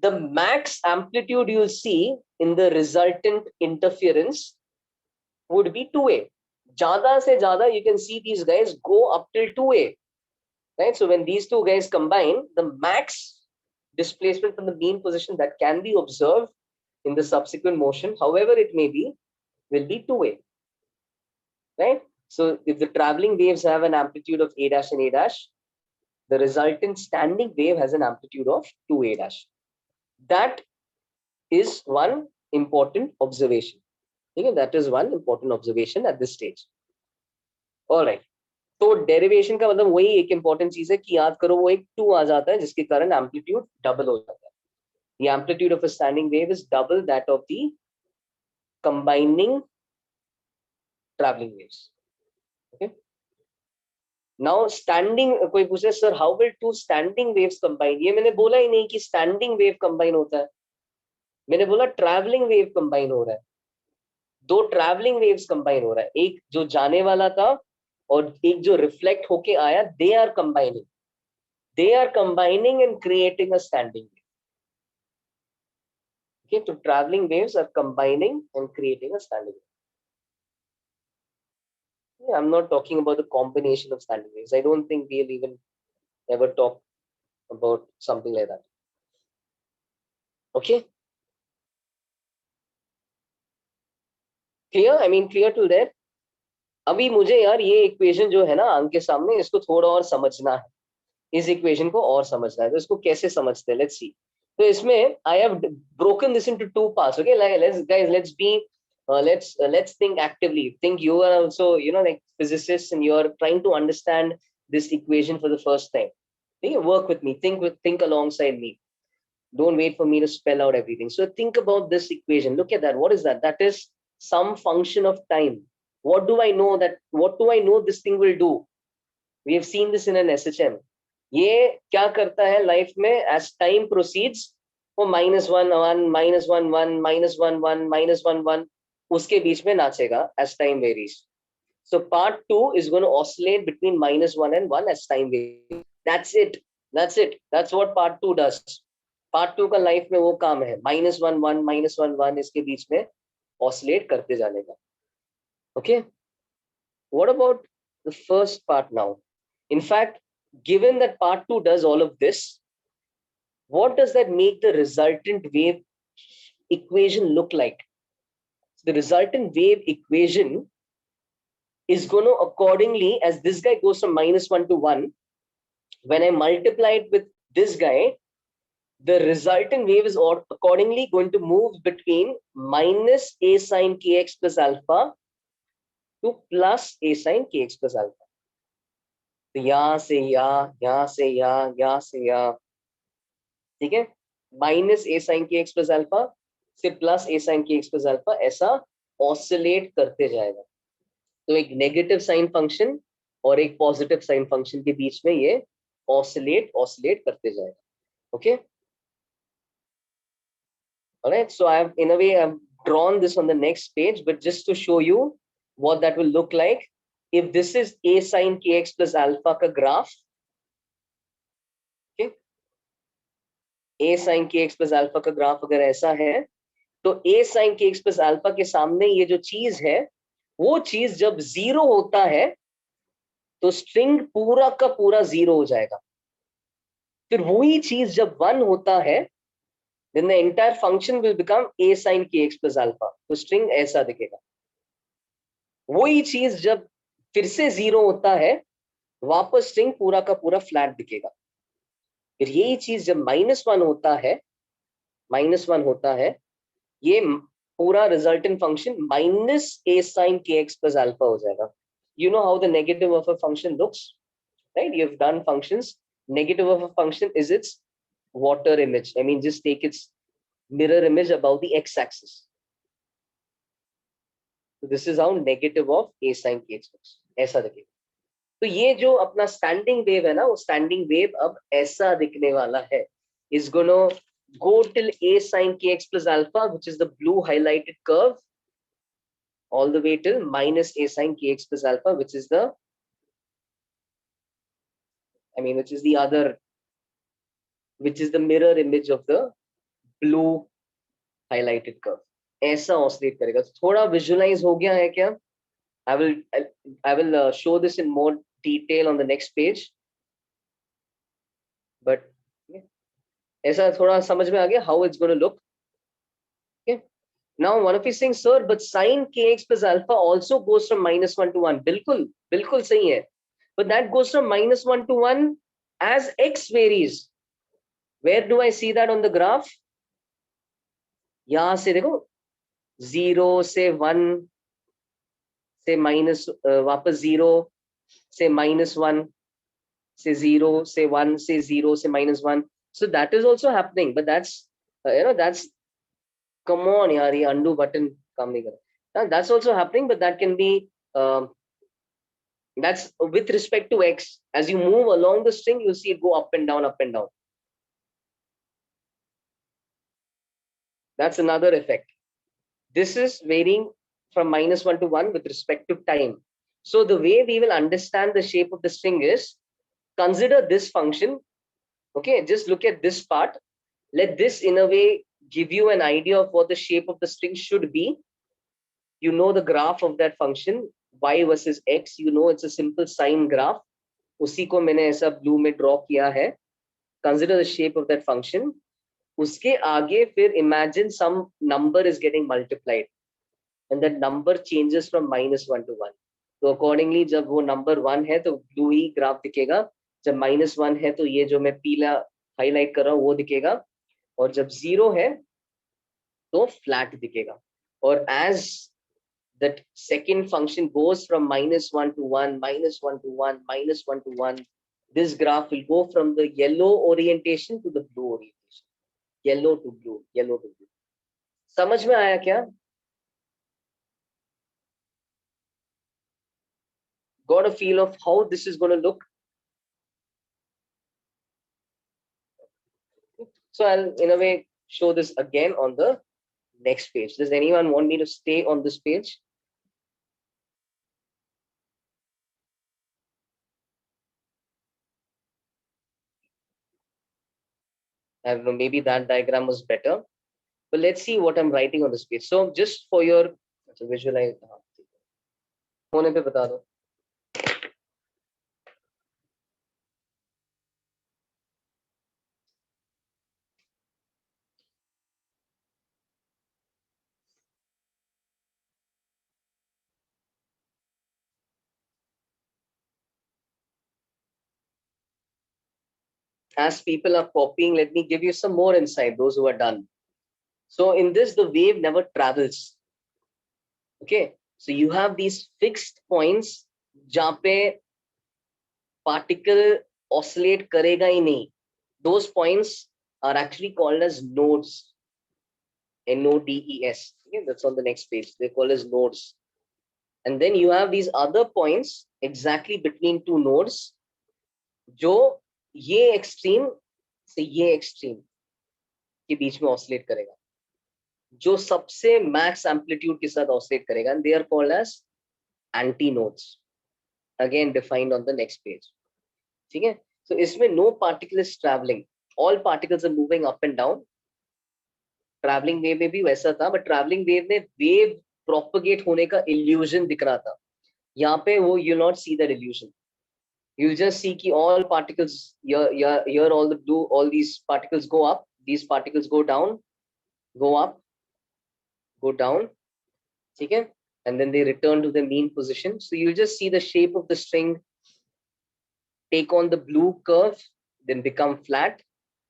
the max amplitude you'll see in the resultant interference would be 2A. Jada se jada, you can see these guys go up till 2A, right? So when these two guys combine, the max displacement from the mean position that can be observed in the subsequent motion, however it may be, will be 2A, right? So if the traveling waves have an amplitude of A dash and A dash, the resultant standing wave has an amplitude of 2A dash. That is one important observation. Okay, that is one important observation at this stage. All right. तो derivation का मतलब वही एक important चीज है कि याद करो वो एक 2 आ जाता है जिसके कारण एम्पलीट्यूड डबल हो जाता है. The amplitude of a standing wave is double that of the combining traveling waves. Okay. Now standing, कोई पूछे sir how will two standing waves combine? ये मैंने बोला ही नहीं कि standing wave combine होता है. मैंने बोला traveling wave combine हो रहा है. दो traveling waves combine हो रहा है. एक जो जाने वाला था और एक जो रिफ्लेक्ट होके आया, they are combining and creating a standing wave. Okay, so traveling waves are combining and creating a standing wave. Yeah, I'm not talking about the combination of standing waves. I don't think we'll even ever talk about something like that. Okay, clear? I mean, clear till there? अभी मुझे यार ये equation जो है ना अंक के सामने, इसको थोड़ा और समझना है. इस इक्वेशन को और समझना है, तो इसको कैसे समझते हैं, लेट्स सी. तो इसमें I have broken this into two parts. Okay, like let's think actively. Think you are also, like physicists, and you are trying to understand this equation for the first time. Okay, work with me. Think alongside me. Don't wait for me to spell out everything. So think about this equation. Look at that. What is that? That is some function of time. What do I know this thing will do? We have seen this in an SHM. ये क्या करता है life में? as time proceeds, वो -1 1 -1 1 -1 1 -1 1 उसके बीच में नाचेगा as time varies. So part 2 is going to oscillate between -1 and 1 as time varies. That's it. That's what part 2 does. Part 2 का life में वो काम है, -1 1 -1 1 इसके बीच में oscillate करते जाने का. Okay, what about the first part now? In fact, given that part 2 does all of this, what does that make the resultant wave equation look like? The resultant wave equation is going to accordingly, as this guy goes from -1 to 1, when I multiply it with this guy, the resultant wave is accordingly going to move between minus a sine kx plus alpha to plus a sine kx plus alpha. तो यहाँ से यहाँ से यहाँ से यहाँ, ठीक है, minus a sine k x plus alpha से प्लस ए sine k x plus alpha, ऐसा ऑसिलेट करते जाएगा. तो एक नेगेटिव साइन फंक्शन और एक पॉजिटिव साइन फंक्शन के बीच में ये ऑसिलेट करते जाएगा. Okay, alright, so I have in a way I've drawn this on the next page, but just to show you what that will look like. If this is a sin kx plus alpha का graph, okay, a sin kx plus alpha का graph अगर ऐसा है, तो a sin kx plus alpha के सामने ये जो चीज है, वो चीज जब 0 होता है तो स्ट्रिंग पूरा का पूरा 0 हो जाएगा. फिर वही चीज जब 1 होता है, then the entire function will become a sin kx plus alpha. तो स्ट्रिंग ऐसा दिखेगा. वही चीज जब फिर से 0 होता है, वापस स्ट्रिंग पूरा का पूरा फ्लैट दिखेगा. फिर यही चीज जब -1 होता है, ये पूरा resultant function minus a sin kx plus alpha हो जाएगा. You know how the negative of a function looks, right? You've done functions. Negative of a function is its water image. I mean, just take its mirror image above the x-axis. So this is how negative of a sin kx looks. ऐसा दिखेगा. तो ये जो अपना standing wave है ना, वो standing wave अब ऐसा दिखने वाला है. Is gonna go till a sin kx plus alpha, which is the blue highlighted curve, all the way till minus a sin kx plus alpha, which is the I mean, which is the other, which is the mirror image of the blue highlighted curve. ऐसा oscillate करेगा. थोड़ा visualize हो गया है क्या? I will show this in more detail on the next page. But ऐसा थोड़ा समझ में आ गया how it's going to look. Okay. Now one of you saying, sir, but sine kx plus alpha also goes from -1 to 1. बिल्कुल सही है. But that goes from -1 to 1 as x varies. Where do I see that on the graph? यहाँ से देखो 0 से 1 से minus वापस 0 से -1 से 0 से 1 से 0 से -1. So that is also happening, but that's that's, come on yaar, ye undo button काम नहीं कर रहा. That's also happening, but that can be that's with respect to x. As you move along the string, you'll see it go up and down, up and down. That's another effect. This is varying from -1 to 1 with respect to time. So the way we will understand the shape of the string is, consider this function. Okay, just look at this part. Let this in a way give you an idea of what the shape of the string should be. You know the graph of that function, y versus x. You know it's a simple sine graph. उसी को मैंने ऐसा blue में draw किया है. Consider the shape of that function. उसके आगे फिर imagine some number is getting multiplied and that number changes from -1 to 1. तो accordingly जब वो number 1 है तो blue ही graph दिखेगा. जब -1 है तो ये जो मैं पीला highlight कर रहा हूँ वो दिखेगा. और जब 0 है तो flat दिखेगा. और as that second function goes from -1 to 1, -1 to 1, -1 to 1, this graph will go from the yellow orientation to the blue orientation. Yellow to blue, yellow to blue. समझ में आया क्या? Got a feel of how this is going to look? So I'll in a way show this again on the next page. Does anyone want me to stay on this page? I don't know, maybe that diagram was better. But let's see what I'm writing on this page. So just for your visualize, होने पे बता दो. As people are copying, let me give you some more insight, those who are done. So in this, the wave never travels. Okay, so you have these fixed points जहाँ पे particle oscillate करेगा ही नहीं. Those points are actually called as nodes. Nodes. Okay, that's on the next page. They're called as nodes. And then you have these other points exactly between two nodes, जो ये extreme से ये extreme के बीच में oscillate करेगा, जो सबसे max amplitude के साथ oscillate करेगा, and they are called as antinodes. Again defined on the next page. ठीक है? So इसमें no particle is traveling. All particles are moving up and down. Traveling wave में भी वैसा था, but traveling wave में wave propagate होने का illusion दिख रहा था. यहाँ पे वो you'll not see that illusion. You'll just see कि all particles here all the blue, all these particles go up, these particles go down, go up, go down. ठीक है? And then they return to the mean position. So you'll just see the shape of the string take on the blue curve, then become flat,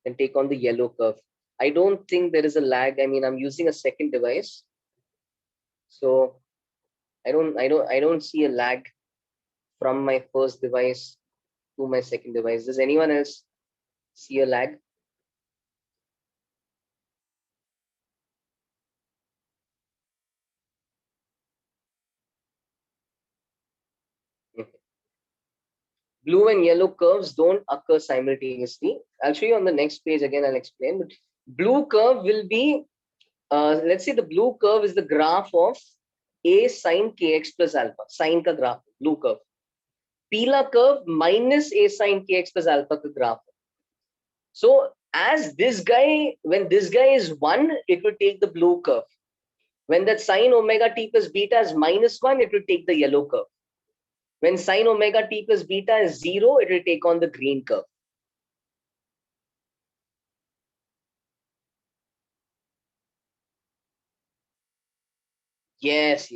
and take on the yellow curve. I don't think there is a lag. I mean, I'm using a second device, so I don't see a lag from my first device to my second device. Does anyone else see a lag? Blue and yellow curves don't occur simultaneously. I'll show you on the next page again. I'll explain. But blue curve will be, let's say the blue curve is the graph of a sine kx plus alpha. Sine ka graph, blue curve. पीला curve minus a sin kx plus alpha का graph है. So as this guy, when this guy is 1, it will take the blue curve. When that sin omega t plus beta is -1, it will take the yellow curve. When sin omega t plus beta is 0, it will take on the green curve. Yes.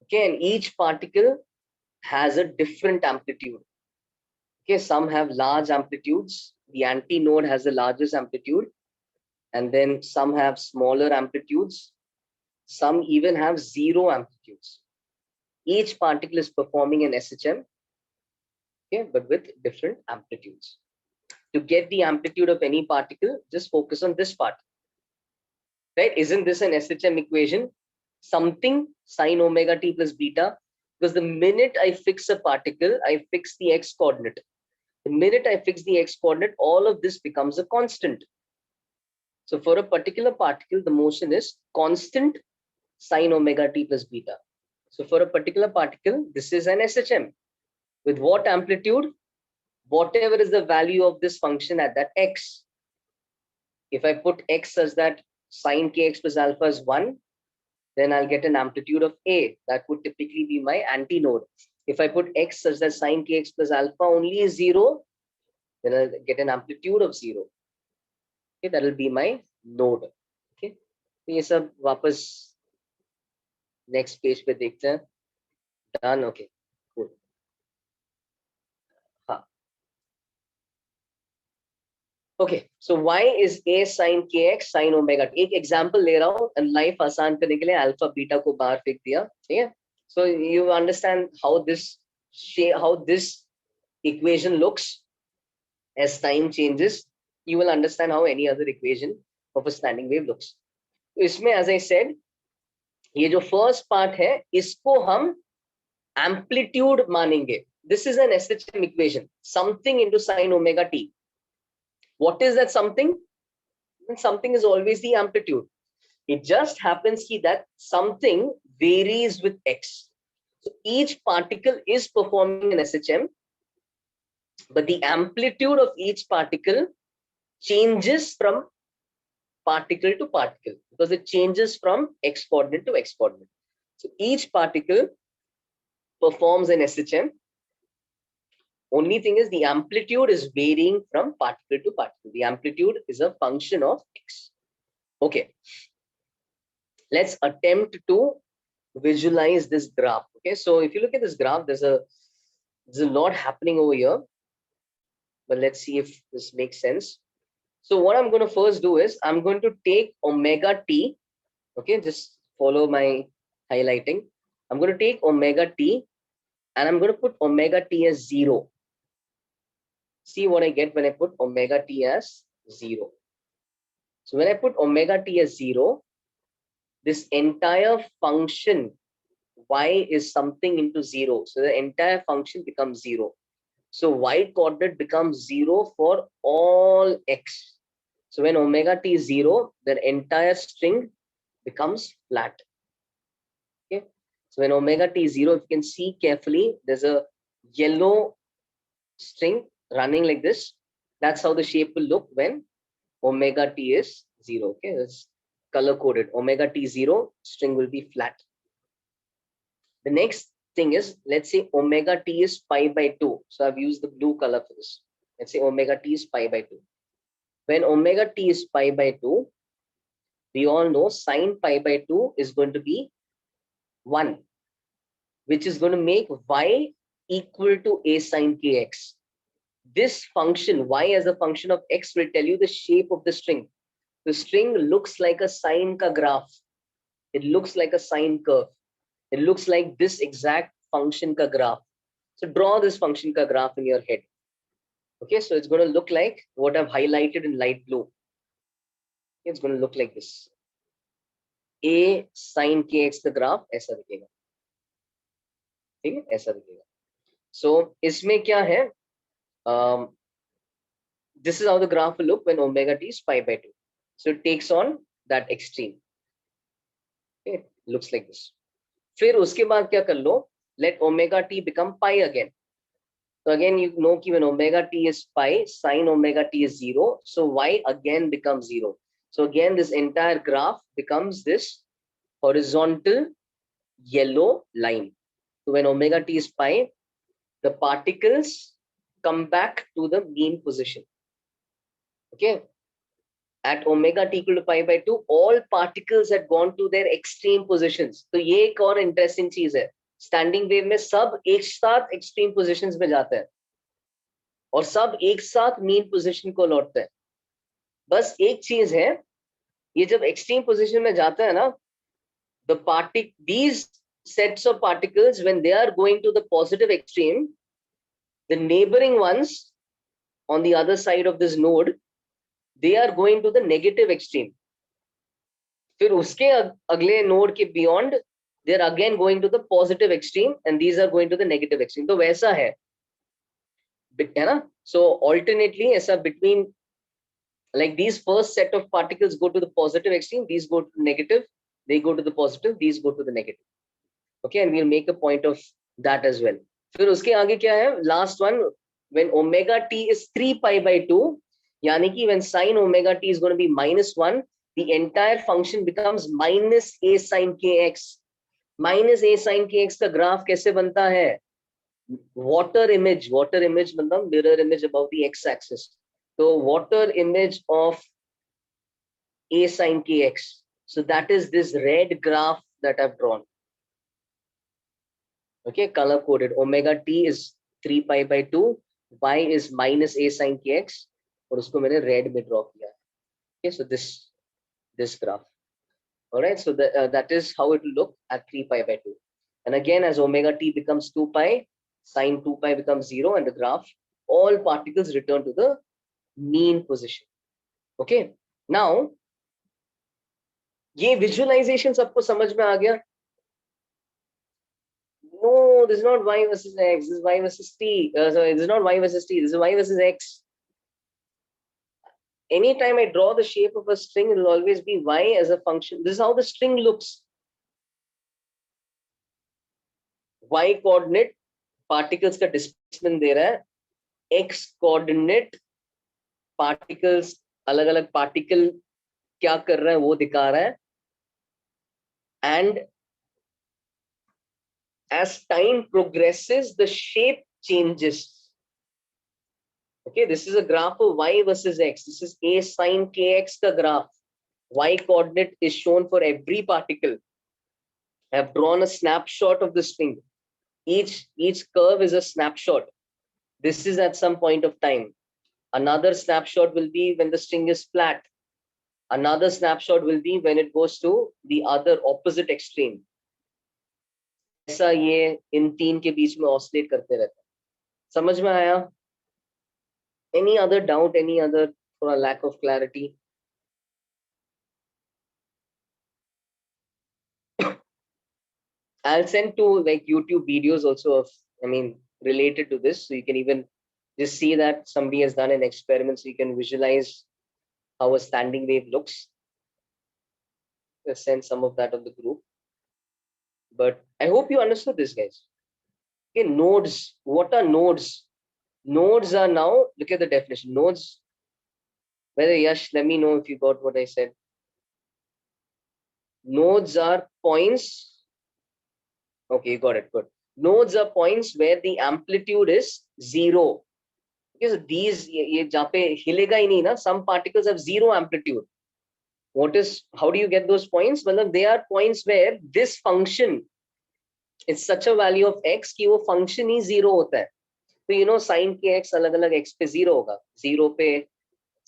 Okay, and each particle has a different amplitude. Okay, some have large amplitudes. The antinode has the largest amplitude, and then some have smaller amplitudes. Some even have 0 amplitudes. Each particle is performing an SHM, okay, but with different amplitudes. To get the amplitude of any particle, just focus on this part. Right? Isn't this an SHM equation? Something sine omega t plus beta, because the minute I fix a particle, I fix the x coordinate. The minute I fix the x coordinate, all of this becomes a constant. So for a particular particle, the motion is constant sine omega t plus beta. So for a particular particle, this is an SHM. With what amplitude? Whatever is the value of this function at that x. If I put x such that sine kx plus alpha is 1, then I'll get an amplitude of A. That would typically be my antinode. If I put x such that sine kx plus alpha only is 0, then I'll get an amplitude of 0. Okay, that will be my node. Okay, तो ये सब वापस next page पे देखते हैं. Done. Okay, cool. हाँ. Okay, so why is A sin kx sin omega t? एक example ले रहा हूँ and life आसान करने के लिए alpha beta को बाहर फेंक दिया. ठीक है? So you understand how this equation looks as time changes. You will understand how any other equation of a standing wave looks. तो इसमें as I said, ये जो first part है, इसको हम amplitude मानेंगे. This is an SHM equation. Something into sin omega t. What is that something? Something is always the amplitude. It just happens that something varies with x. So each particle is performing an SHM, but the amplitude of each particle changes from particle to particle because it changes from x coordinate to x coordinate. So each particle performs an SHM. Only thing is the amplitude is varying from particle to particle. The amplitude is a function of x. Okay. Let's attempt to visualize this graph. Okay, so if you look at this graph, there's a lot happening over here, but let's see if this makes sense. So what I'm going to first do is I'm going to take omega t. Okay, just follow my highlighting. I'm going to take omega t and I'm going to put omega t as 0. See what I get when I put omega t as 0. So when I put omega t as 0, this entire function y is something into 0. So the entire function becomes 0. So y coordinate becomes 0 for all x. So when omega t is 0, the entire string becomes flat. Okay. So when omega t is 0, if you can see carefully, there's a yellow string running like this. That's how the shape will look when omega t is 0. Okay, that's color coded. Omega t 0, string will be flat. The next thing is, let's say omega t is pi by 2. So I've used the blue color for this. Let's say omega t is pi by 2. When omega t is pi by 2, we all know sine pi by 2 is going to be 1, which is going to make y equal to a sine kx. This function, y as a function of x, will tell you the shape of the string. The string looks like a sine ka graph. It looks like a sine curve. It looks like this exact function ka graph. So draw this function ka graph in your head. Okay, so it's going to look like what I've highlighted in light blue. It's going to look like this. A sin kx का graph ऐसा दिखेगा. ठीक है, ऐसा दिखेगा. So इसमें क्या है? This is how the graph will look when omega t is pi by 2. So it takes on that extreme. Okay, it looks like this. फिर उसके बाद क्या कर लो, let omega t become pi again. So again you know कि when omega t is pi, sin omega t is 0, so y again becomes 0. So again this entire graph becomes this horizontal yellow line. So when omega t is pi, the particles come back to the mean position. Okay, at omega t equal to pi by 2, all particles had gone to their extreme positions. तो ये एक और interesting चीज है, standing wave में सब एक साथ एक्सट्रीम पोजिशंस में जाते हैं और सब एक साथ मीन पोजीशन को लौटते हैं. बस एक चीज है, ये जब एक्सट्रीम पोजीशन में जाता है ना, the these sets of particles, when they are going to the positive extreme, the neighboring ones on the other side of this node, they are going to the negative extreme. फिर उसके अगले node के beyond they are again going to the positive extreme and these are going to the negative extreme. तो वैसा है ना. So alternately ऐसा between, like these first set of particles go to the positive extreme, these go to negative, they go to the positive, these go to the negative. Okay, and we'll make a point of that as well. फिर उसके आगे क्या है, last one, when omega t is 3 pi by 2, यानी कि when sin omega t is going to be -1, the entire function becomes minus a sin kx. Minus a sine k x का graph कैसे बनता है, वाटर इमेज मतलब mirror image about the x axis. तो water image of a sin kx, so that is this red graph that I've drawn. Okay, color coded. Omega t is 3 pi by 2, y is minus a sin kx, और उसको मैंने red में draw किया. Okay, so this graph. All right, so that is how it will look at 3 pi by 2. And again, as omega t becomes 2 pi, sin 2 pi becomes 0, and the graph, all particles return to the mean position. Okay, now ये visualization सबको समझ में आ गया? No, this is not y versus x, this is y versus t. Sorry, this is not y versus t, this is y versus x. Anytime I draw the shape of a string, it will always be y as a function. This is how the string looks. Y coordinate particles का displacement दे रहा है, x coordinate particles अलग अलग particle क्या कर रहा है वो दिखा रहा है, and as time progresses the shape changes. Okay, this is a graph of y versus x. This is a sin kx का graph. Y coordinate is shown for every particle. I have drawn a snapshot of the string. Each curve is a snapshot. This is at some point of time. Another snapshot will be when the string is flat. Another snapshot will be when it goes to the other opposite extreme. ऐसा ये इन तीन के बीच में oscillate करते रहता है. समझ में आया? Any other doubt? Any other for a lack of clarity? I'll send to like YouTube videos also of, I mean, related to this, so you can even just see that somebody has done an experiment, so you can visualize how a standing wave looks. I'll send some of that on the group. But I hope you understood this, guys. Okay, nodes. What are nodes? Nodes are now, look at the definition. Nodes, whether Yash, let me know if you got what I said. Nodes are points. Okay, you got it. Good. Nodes are points where the amplitude is 0. Because these, ये जहाँ पे हिलेगा ही नहीं ना, some particles have 0 amplitude. How do you get those points? Well, they are points where this function is such a value of x कि वो function ही 0 होता है. तो you know sin के x अलग अलग x पे 0 होगा, 0 पे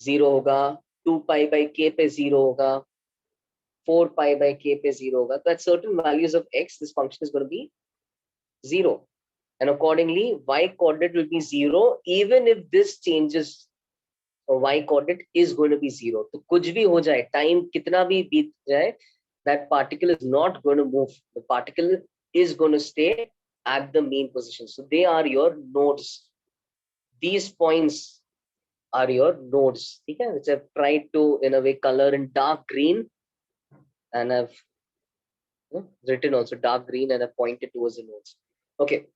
0 होगा, 2 pi by k पे 0 होगा, 4 pi by k पे 0 होगा. So at certain values of x, this function is going to be 0. And accordingly, y coordinate will be 0 even if this changes. Y coordinate is going to be 0. तो कुछ भी हो जाए, time कितना भी बीत जाए, that particle is not going to move. The particle is going to stay at the mean position. So they are your nodes. These points are your nodes. Okay? Which I've tried to, in a way, color in dark green, and I've written also dark green and are pointed towards the nodes. Okay.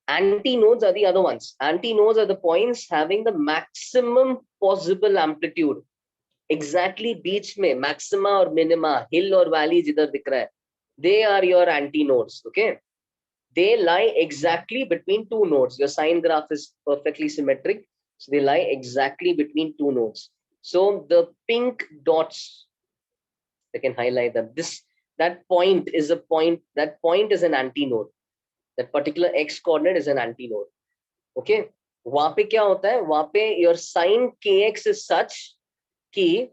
Antinodes are the other ones. Antinodes are the points having the maximum possible amplitude. Exactly बीच में maxima or minima, hill or valley जिधर दिख रहा है, they are your antinodes. Okay. They lie exactly between two nodes. Your sine graph is perfectly symmetric. So they lie exactly between two nodes. So the pink dots, I can highlight them. That point is a point. That point is an antinode. That particular x coordinate is an antinode. Okay. वहां पे क्या होता है? वहां पे your sine kx is such कि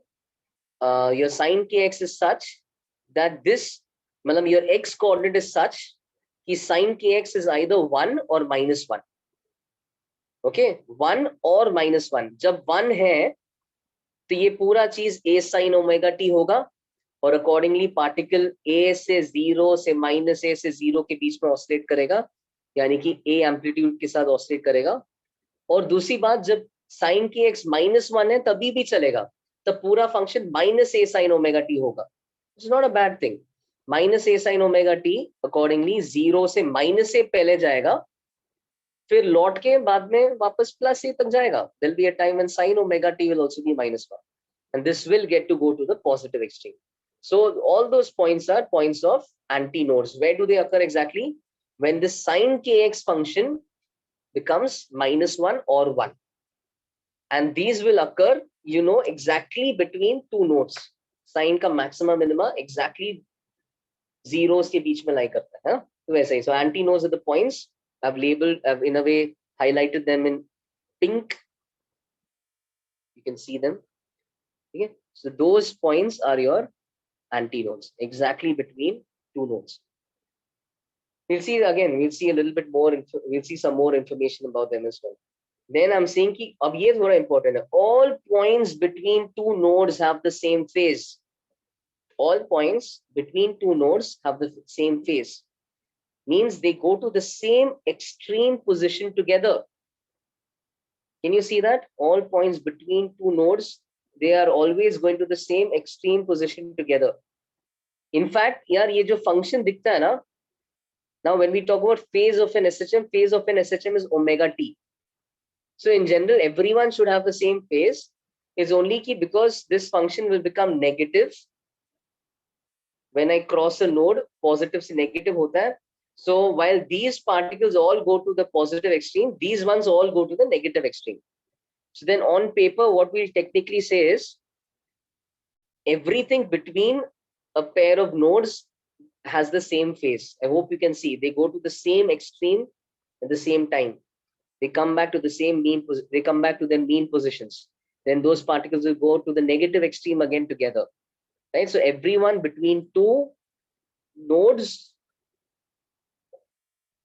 your sine kx is such that this, मतलब your x coordinate is such कि sine kx is either 1 or -1. Okay, 1 और -1. जब 1 है तो ये पूरा चीज a sin ओमेगा t होगा और अकॉर्डिंगली पार्टिकल a से 0 से -a से 0 के बीच में ऑसिलेट करेगा, यानी कि a एम्पलीट्यूड के साथ ऑसिलेट करेगा. और दूसरी बात, जब साइन की एक्स -1 है तभी भी चलेगा, तब पूरा function -a sin omega t होगा. It's not a bad thing. -a sin omega t accordingly 0 से -a पहले जाएगा, फिर लौट के बाद में वापस +a तक जाएगा. there'll be a time when sin omega t will also be -1, and this will get to go to the positive extreme. So all those points are points of antinodes. Where do they occur exactly? When the sin kx function becomes -1 or 1, and these will occur, exactly between two nodes. Sin का maxima minima exactly zeros के बीच में lie करता है. तो वैसे ही. So antinodes are the points. I've labeled, I've in a way highlighted them in pink. You can see them. Okay. So those points are your antinodes, exactly between two nodes. We'll see again. We'll see a little bit more. We'll see some more information about them as well. Then I'm saying कि अब ये थोड़ा important है. All points between two nodes have the same phase. All points between two nodes have the same phase. Means they go to the same extreme position together. Can you see that? All points between two nodes, they are always going to the same extreme position together. In fact, यार ये जो function दिखता है ना, now when we talk about phase of an SHM, phase of an SHM is omega t. So in general, everyone should have the same phase. Is only key because this function will become negative when I cross a node. Positive से negative होता है. So while these particles all go to the positive extreme, these ones all go to the negative extreme. So then on paper, what we'll technically say is everything between a pair of nodes has the same phase. I hope you can see. They go to the same extreme at the same time. They come back to the same mean. They come back to their mean positions. Then those particles will go to the negative extreme again together. Right? So everyone between two nodes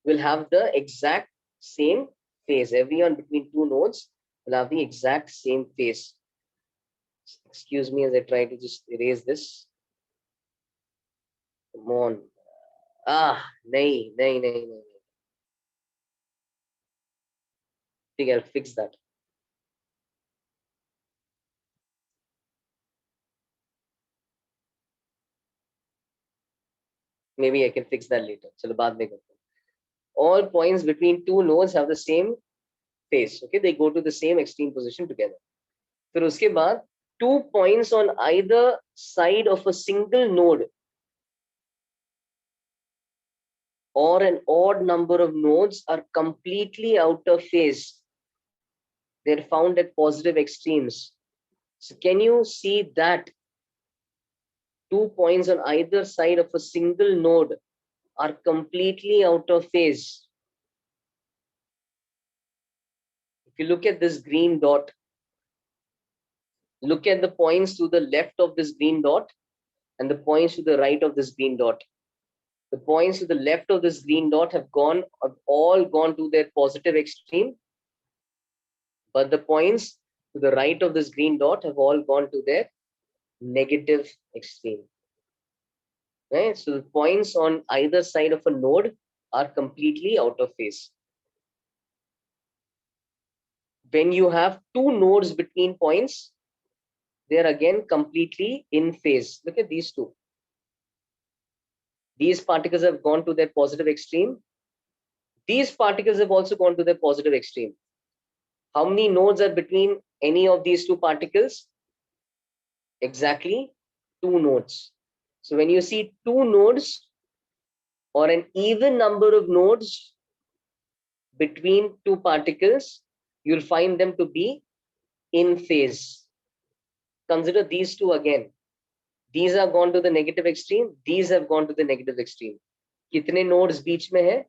will have the exact same phase. Everyone between two nodes will have the exact same phase. Excuse me as I try to just erase this. Come on. नहीं. ठीक है, I'll fix that. Maybe I can fix that later. चलो बाद में करते हैं. All points between two nodes have the same phase. Okay, they go to the same extreme position together. फिर उसके बाद two points on either side of a single node or an odd number of nodes are completely out of phase. They're found at positive extremes. So can you see that two points on either side of a single node are completely out of phase? If you look at this green dot, look at the points to the left of this green dot and the points to the right of this green dot. The points to the left of this green dot have all gone to their positive extreme, but the points to the right of this green dot have all gone to their negative extreme. Right? So the points on either side of a node are completely out of phase. When you have two nodes between points, they are again completely in phase. Look at these two. These particles have gone to their positive extreme. These particles have also gone to their positive extreme. How many nodes are between any of these two particles? Exactly 2 nodes. So when you see 2 nodes or an even number of nodes between 2 particles, you'll find them to be in phase. Consider these two again. These have gone to the negative extreme. These have gone to the negative extreme. कितने nodes बीच में है?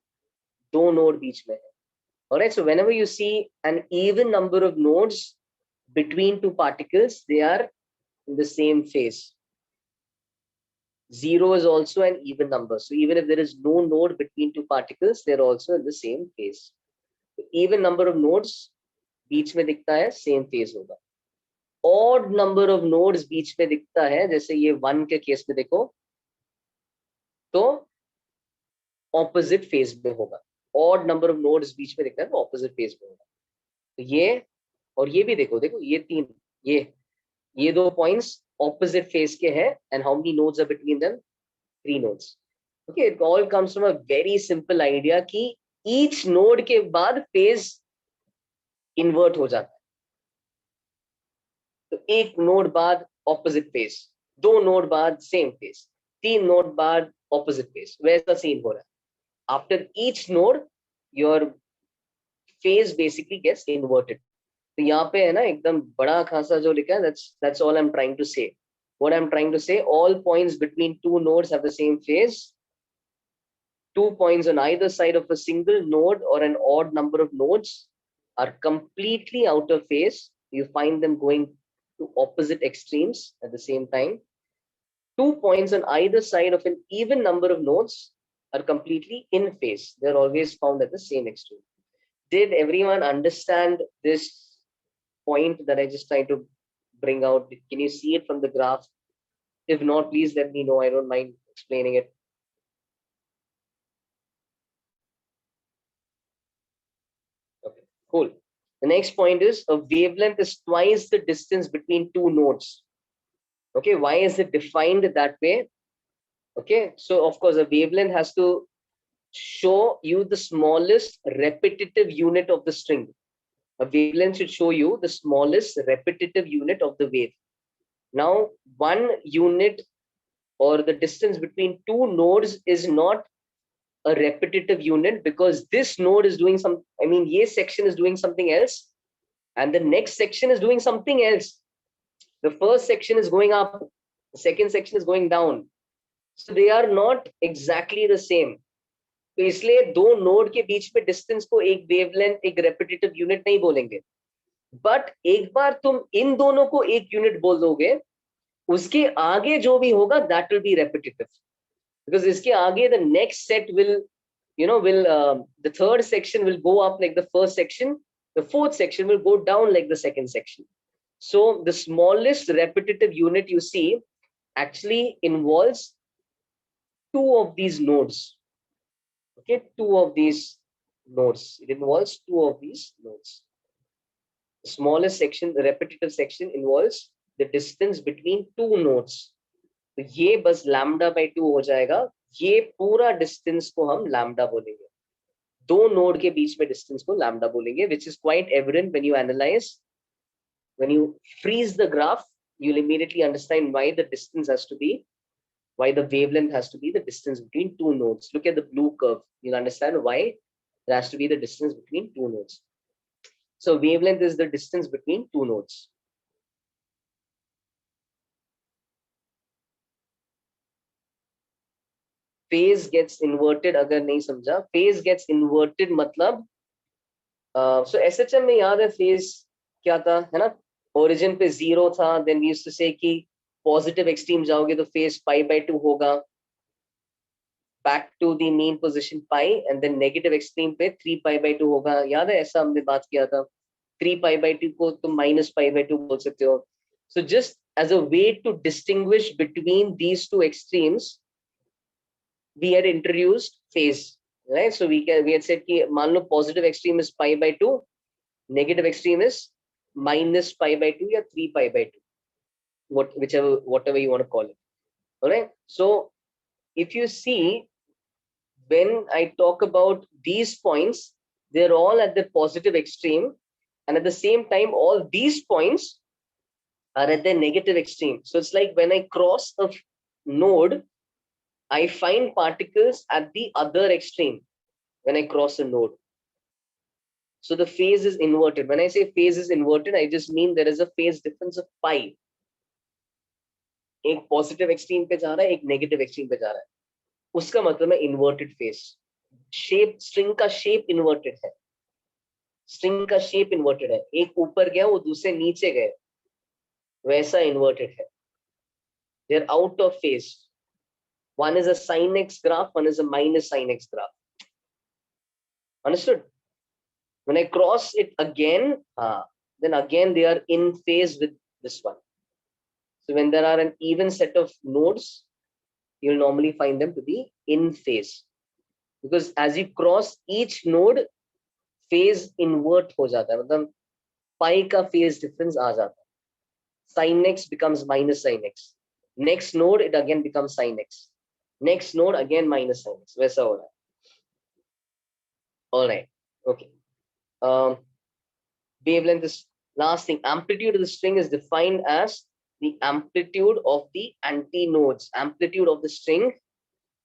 2 node बीच में है. Alright, so whenever you see an even number of nodes between 2 particles, they are in the same phase. 0 is also an even number. So even if there is no node between 2 particles, they're also in the same phase. So even number of nodes बीच में दिखता है, same phase होगा. Odd number of nodes बीच में दिखता है, जैसे ये 1 के केस में देखो, तो opposite phase में होगा. Odd number of nodes बीच में दिखता है, तो opposite phase में होगा. तो ये और ये भी देखो, ये 3, ये 2 points opposite phase के हैं, and how many nodes are between them? 3 nodes. Okay, it all comes from a very simple idea कि each node के बाद phase invert हो जाता है. तो एक node बाद opposite phase, 2 node बाद same phase, 3 node बाद opposite phase, वैसा scene हो रहा है. After each node, your phase basically gets inverted. तो यहाँ पे है ना एकदम बड़ा खासा जो लिखा है, that's all I'm trying to say. What I'm trying to say, all points between 2 nodes have the same phase. 2 points on either side of a single node or an odd number of nodes are completely out of phase. You find them going to opposite extremes at the same time. 2 points on either side of an even number of nodes are completely in phase. They're always found at the same extreme. Did everyone understand this point that I just tried to bring out? Can you see it from the graph? If not, please let me know. I don't mind explaining it. Okay, cool. The next point is a wavelength is twice the distance between 2 nodes. Okay, why is it defined that way? Okay, so of course a wavelength has to show you the smallest repetitive unit of the string. A wavelength should show you the smallest repetitive unit of the wave. Now, 1 unit or the distance between 2 nodes is not a repetitive unit because this node is doing some, this section is doing something else and the next section is doing something else. The first section is going up, the second section is going down. So they are not exactly the same. तो इसलिए 2 node के बीच में distance को एक wavelength, एक repetitive unit नहीं बोलेंगे. But एक बार तुम इन दोनों को एक यूनिट बोल दोगे, उसके आगे जो भी होगा that will be repetitive, because इसके आगे the next set will the third section will go up like the first section, the fourth section will go down like the second section. So the smallest repetitive unit you see actually involves 2 of these nodes. Okay, 2 of these nodes. It involves 2 of these nodes. The smallest section, the repetitive section, involves the distance between 2 nodes. तो ये बस lambda by 2 हो जाएगा. ये पूरा distance को हम lambda बोलेंगे. 2 node के बीच में distance को lambda बोलेंगे, which is quite evident when you analyze. When you freeze the graph, you'll immediately understand why the distance has to be, why the wavelength has to be the distance between 2 nodes. Look at the blue curve. You'll understand why there has to be the distance between 2 nodes. So wavelength is the distance between 2 nodes. Phase gets inverted अगर नहीं समझा, phase gets inverted मतलब so SHM में याद है phase क्या था, है ना? Origin पे 0 था, then we used to say कि positive extreme जाओगे तो phase pi by 2 होगा, back to the mean position pi, and then negative extreme पे 3 pi by 2 होगा. याद है ऐसा हमने बात किया था. 3 pi by 2 को तुम minus pi by 2 बोल सकते हो. So just as a way to distinguish between these 2 extremes, we had introduced phase, right? So we had said कि मान लो positive extreme is pi by 2, negative extreme is minus pi by 2 या 3 pi by 2, whatever you want to call it. All right. So if you see, when I talk about these points, they're all at the positive extreme, and at the same time, all these points are at the negative extreme. So it's like when I cross a node, I find particles at the other extreme when I cross a node. So the phase is inverted. When I say phase is inverted, I just mean there is a phase difference of pi. एक positive extreme पे जा रहा है, एक negative extreme पे जा रहा है, उसका मतलब है इन्वर्टेड फेस. शेप, स्ट्रिंग का शेप इन्वर्टेड है, स्ट्रिंग का शेप इन्वर्टेड है, एक ऊपर गया वो दूसरे नीचे गए, वैसा इन्वर्टेड है. They are out of phase. One is a sin x graph, one is a minus sin x graph. Understood? When I cross it again, then again they are in phase with this one. So when there are an even set of nodes, you'll normally find them to be in phase. Because as you cross each node, phase invert हो जाता है, मतलब pi का phase difference आ जाता है. Sin x becomes minus sin x. Next node, it again becomes sin x. Next node, again minus sin x. वैसा हो रहा है. All right. Okay. Wavelength is last thing. Amplitude of the string is defined as the amplitude of the antinodes. Amplitude of the string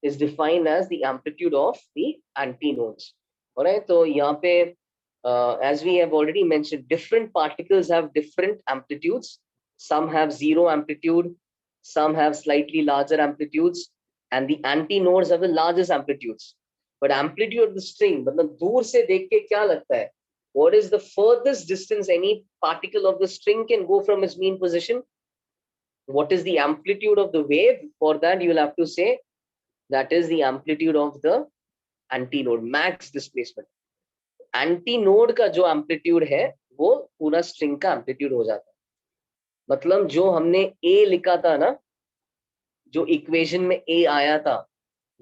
is defined as the amplitude of the antinodes. All right. So यहाँ पे, as we have already mentioned, different particles have different amplitudes. Some have zero amplitude, some have slightly larger amplitudes, and the antinodes have the largest amplitudes. But amplitude of the string, मतलब दूर से देख के क्या लगता है? What is the furthest distance any particle of the string can go from its mean position? What is the amplitude of the wave? For that, you will have to say that is the amplitude of the antinode, max displacement. Antinode का जो amplitude है, वो पूरा string का amplitude हो जाता है. मतलब जो हमने A लिखा था ना, जो equation में A आया था,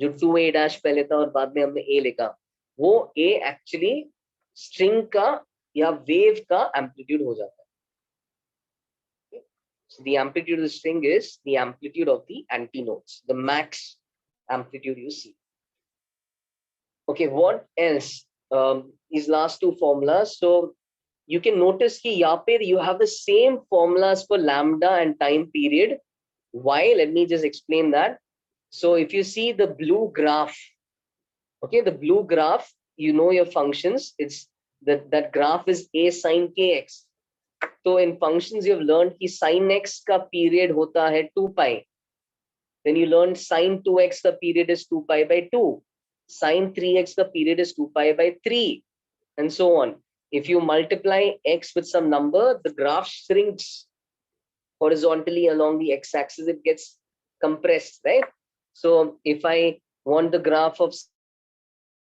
जो 2a dash पहले था और बाद में हमने A लिखा, वो A actually string का या wave का amplitude हो जाता है. So the amplitude of the string is the amplitude of the antinodes, the max amplitude you see. Okay, what else? These last two formulas. So you can notice कि यहाँ पे you have the same formulas for lambda and time period. Why? Let me just explain that. So if you see the blue graph, okay, the blue graph, you know your functions. It's that graph is a sin kx. So in functions you have learned कि sin x का period होता है 2 pi. Then you learned sin 2x का period is 2 pi by 2. Sin 3x का period is 2 pi by 3, and so on. If you multiply x with some number, the graph shrinks horizontally along the x-axis. It gets compressed, right? So if I want the graph of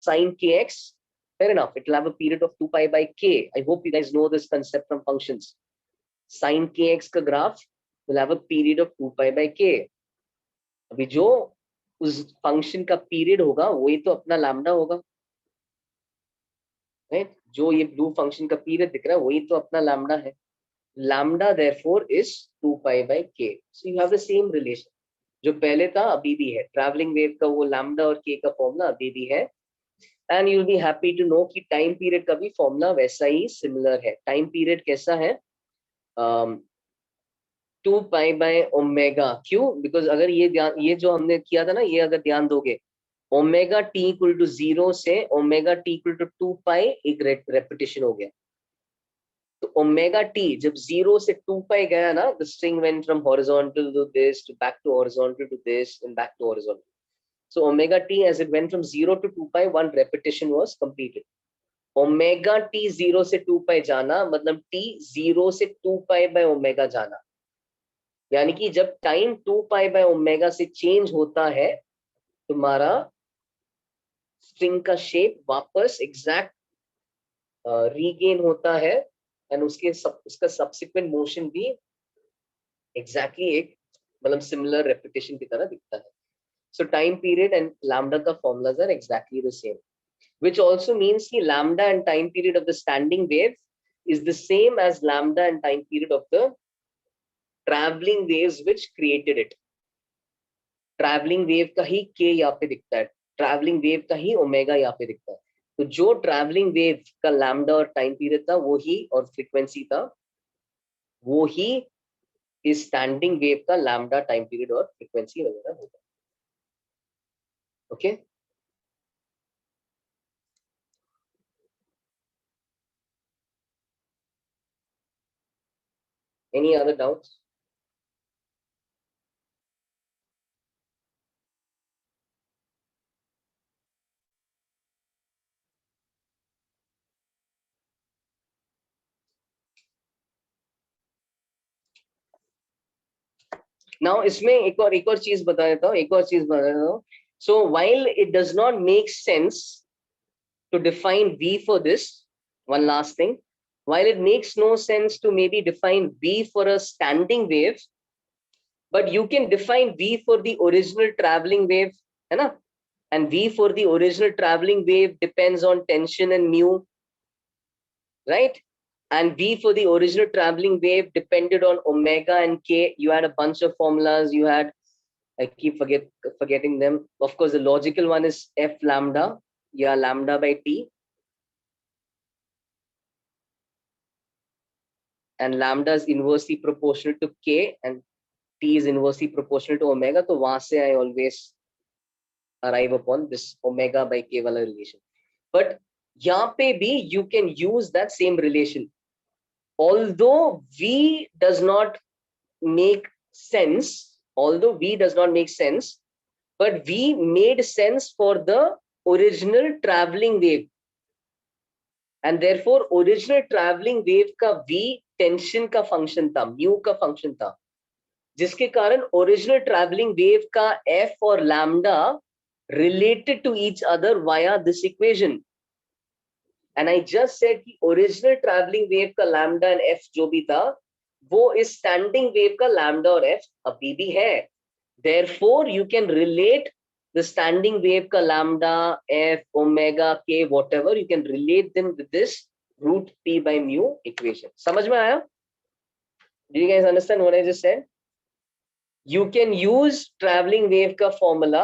sin kx, fair enough, it will have a period of 2 pi by k. I hope you guys know this concept from functions. Sin kx का graph will have a period of 2 pi by k. अभी जो उस function का period होगा वही तो अपना lambda होगा, राइट? जो ये ब्लू फंक्शन का पीरियड दिख रहा है वही तो अपना लैम्डा है. Lambda therefore is 2 pi bye k. So you have the same relation. जो पहले था अभी भी है. ट्रैवलिंग वेव का वो लैम्डा और k का फॉर्मूला अभी भी है. And you will be happy to know कि टाइम पीरियड का भी फॉर्मूला वैसा ही सिमिलर है. टाइम पीरियड कैसा है? 2 पाई बाय ओमेगा. क्यों? बिकॉज अगर ये जो हमने किया था ना, ये अगर ध्यान दोगे, ओमेगा टी इक्वल टू 0 से ओमेगा टी इक्वल टू 2 पाई एक रेपिटेशन हो गया. तो ओमेगा टी जब 0 से 2 पाई गया ना, the string went from horizontal to this to back to horizontal to this and back to horizontal. So omega t as it went from 0 to 2 pi, one repetition was completed. Omega t 0 से 2 पाई जाना मतलब T 0 से 2 pi by omega जाना. यानी कि जब time 2 pi by omega से change होता है, तुम्हारा स्ट्रिंग का शेप वापस एग्जैक्ट रीगेन होता है, एंड उसका सब्सिक्वेंट मोशन भी एग्जैक्टली एक मतलब सिमिलर रेपिटेशन की तरह दिखता है. So time period and lambda का formulas are exactly the same, which also means कि lambda and time period of the standing wave is the same as lambda and time period of the traveling waves which created it. Travelling wave का ही k यहाँ पे दिखता है, travelling wave का ही omega यहाँ पे दिखता है। तो जो ट्रैवलिंग वेव का लैम्डा और टाइम पीरियड था वो ही, और फ्रीक्वेंसी था वो ही, इस स्टैंडिंग वेव का लैम्डा, टाइम पीरियड और फ्रीक्वेंसी वगैरह होगा। Okay, any other doubts? Now इसमें एक और चीज बता देता हूँ, एक और चीज बता देता हूँ। सो while it does not make sense to define V for this, one last thing, while it makes no sense to maybe define V for a standing wave, but you can define V for the original traveling wave, है ना? And V for the original traveling wave depends on tension and mu, right? And V for the original traveling wave depended on omega and K. You had a bunch of formulas. You had, I keep forgetting them. Of course, the logical one is F lambda, yeah, lambda by T. And lambda is inversely proportional to K and T is inversely proportional to omega. So वहां से I always arrive upon this omega by K वाला relation. But यहाँ पे भी you can use that same relation. Although V does not make sense, but V made sense for the original traveling wave. And therefore original traveling wave का V tension का function था, mu का function था, जिसके कारण original travelling wave का f और lambda related to each other via this equation. And I just said कि ओरिजिनल ट्रैवलिंग वेव का लैम्डा एंड एफ जो भी था वो इस स्टैंडिंग वेव का लैम्डा और एफ अभी भी है। Therefore you can relate the standing wave का lambda, f, omega, k, whatever, you can relate them with this root p by mu equation. समझ में आया? Do you guys understand what I just said? You can use traveling wave ka formula,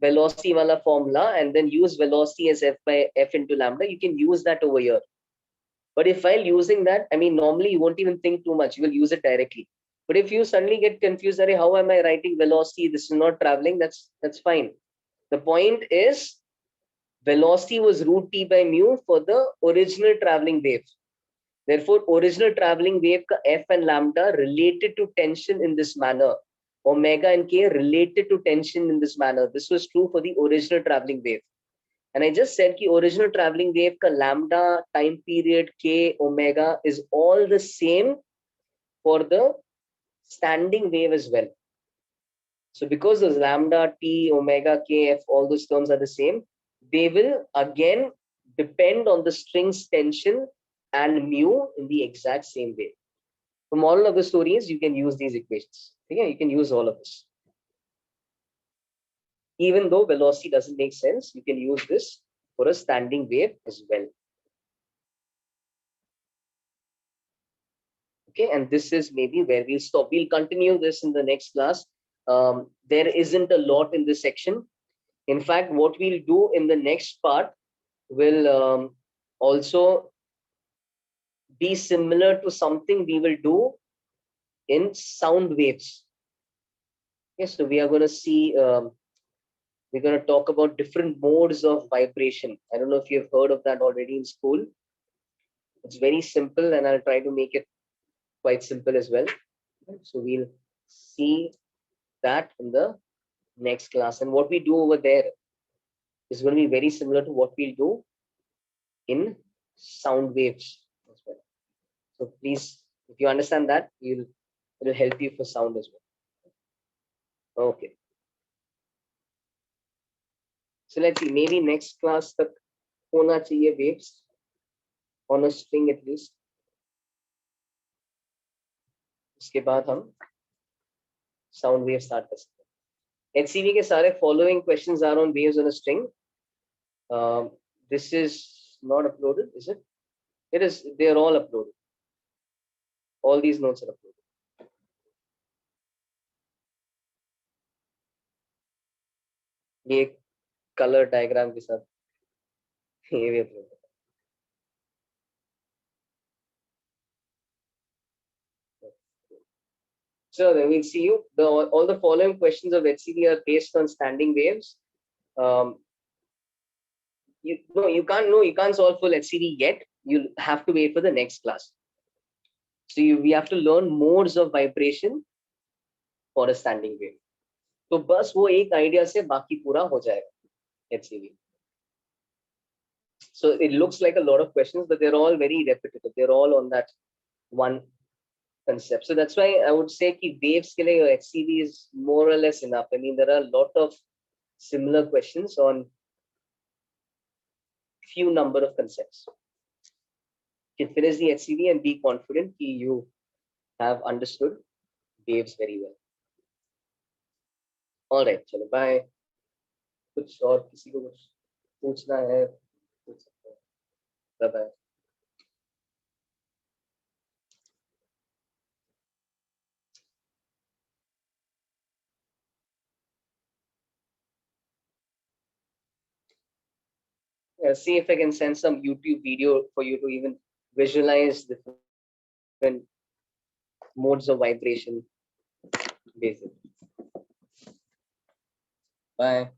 velocity wala formula, and then use velocity as f by f into lambda. You can use that over here. But if while using that, I mean, normally you won't even think too much. You will use it directly. But if you suddenly get confused, how am I writing velocity? This is not traveling. That's fine. The point is, velocity was root t by mu for the original traveling wave. Therefore, original traveling wave ka f and lambda related to tension in this manner. Omega and K related to tension in this manner. This was true for the original traveling wave. And I just said कि original traveling wave का lambda, time period, K, omega is all the same for the standing wave as well. So because those lambda, T, omega, K, F, all those terms are the same, they will again depend on the string's tension and mu in the exact same way. The moral of the story is you can use these equations. Okay? You can use all of this. Even though velocity doesn't make sense, you can use this for a standing wave as well. Okay, and this is maybe where we'll stop. We'll continue this in the next class. There isn't a lot in this section. In fact, what we'll do in the next part will also be similar to something we will do in sound waves. Yes, so we are going to see, we're going to talk about different modes of vibration. I don't know if you've heard of that already in school. It's very simple, and I'll try to make it quite simple as well. So we'll see that in the next class. And what we do over there is going to be very similar to what we'll do in sound waves as well. So please, if you understand that, it'll help you for sound as well. Okay. So let's see, maybe next class tak hona chahiye waves on a string at least. उसके बाद हम sound wave start कर सकते हैं. HCV के सारे following questions are on waves on a string. This is not uploaded, is it? It is. They are all uploaded. All these notes are uploaded. ये colour diagram के साथ ये भी upload. So then we'll see you. All the following questions of HCV are based on standing waves. You can't solve full HCV yet. You'll have to wait for the next class. So we have to learn modes of vibration for a standing wave. तो बस वो एक idea से बाकी पूरा हो जाएगा HCV. So it looks like a lot of questions, but they're all very repetitive. They're all on that one concept. So that's why I would say कि waves के लिए HCV is more or less enough. I mean, there are a lot of similar questions on few number of concepts. You can finish the HCV and be confident that you have understood waves very well. All right, चलो bye. कुछ और किसी को कुछ पूछना है पूछ सकते हैं. Bye bye. See if I can send some YouTube video for you to even visualize the different modes of vibration. Basically. Bye.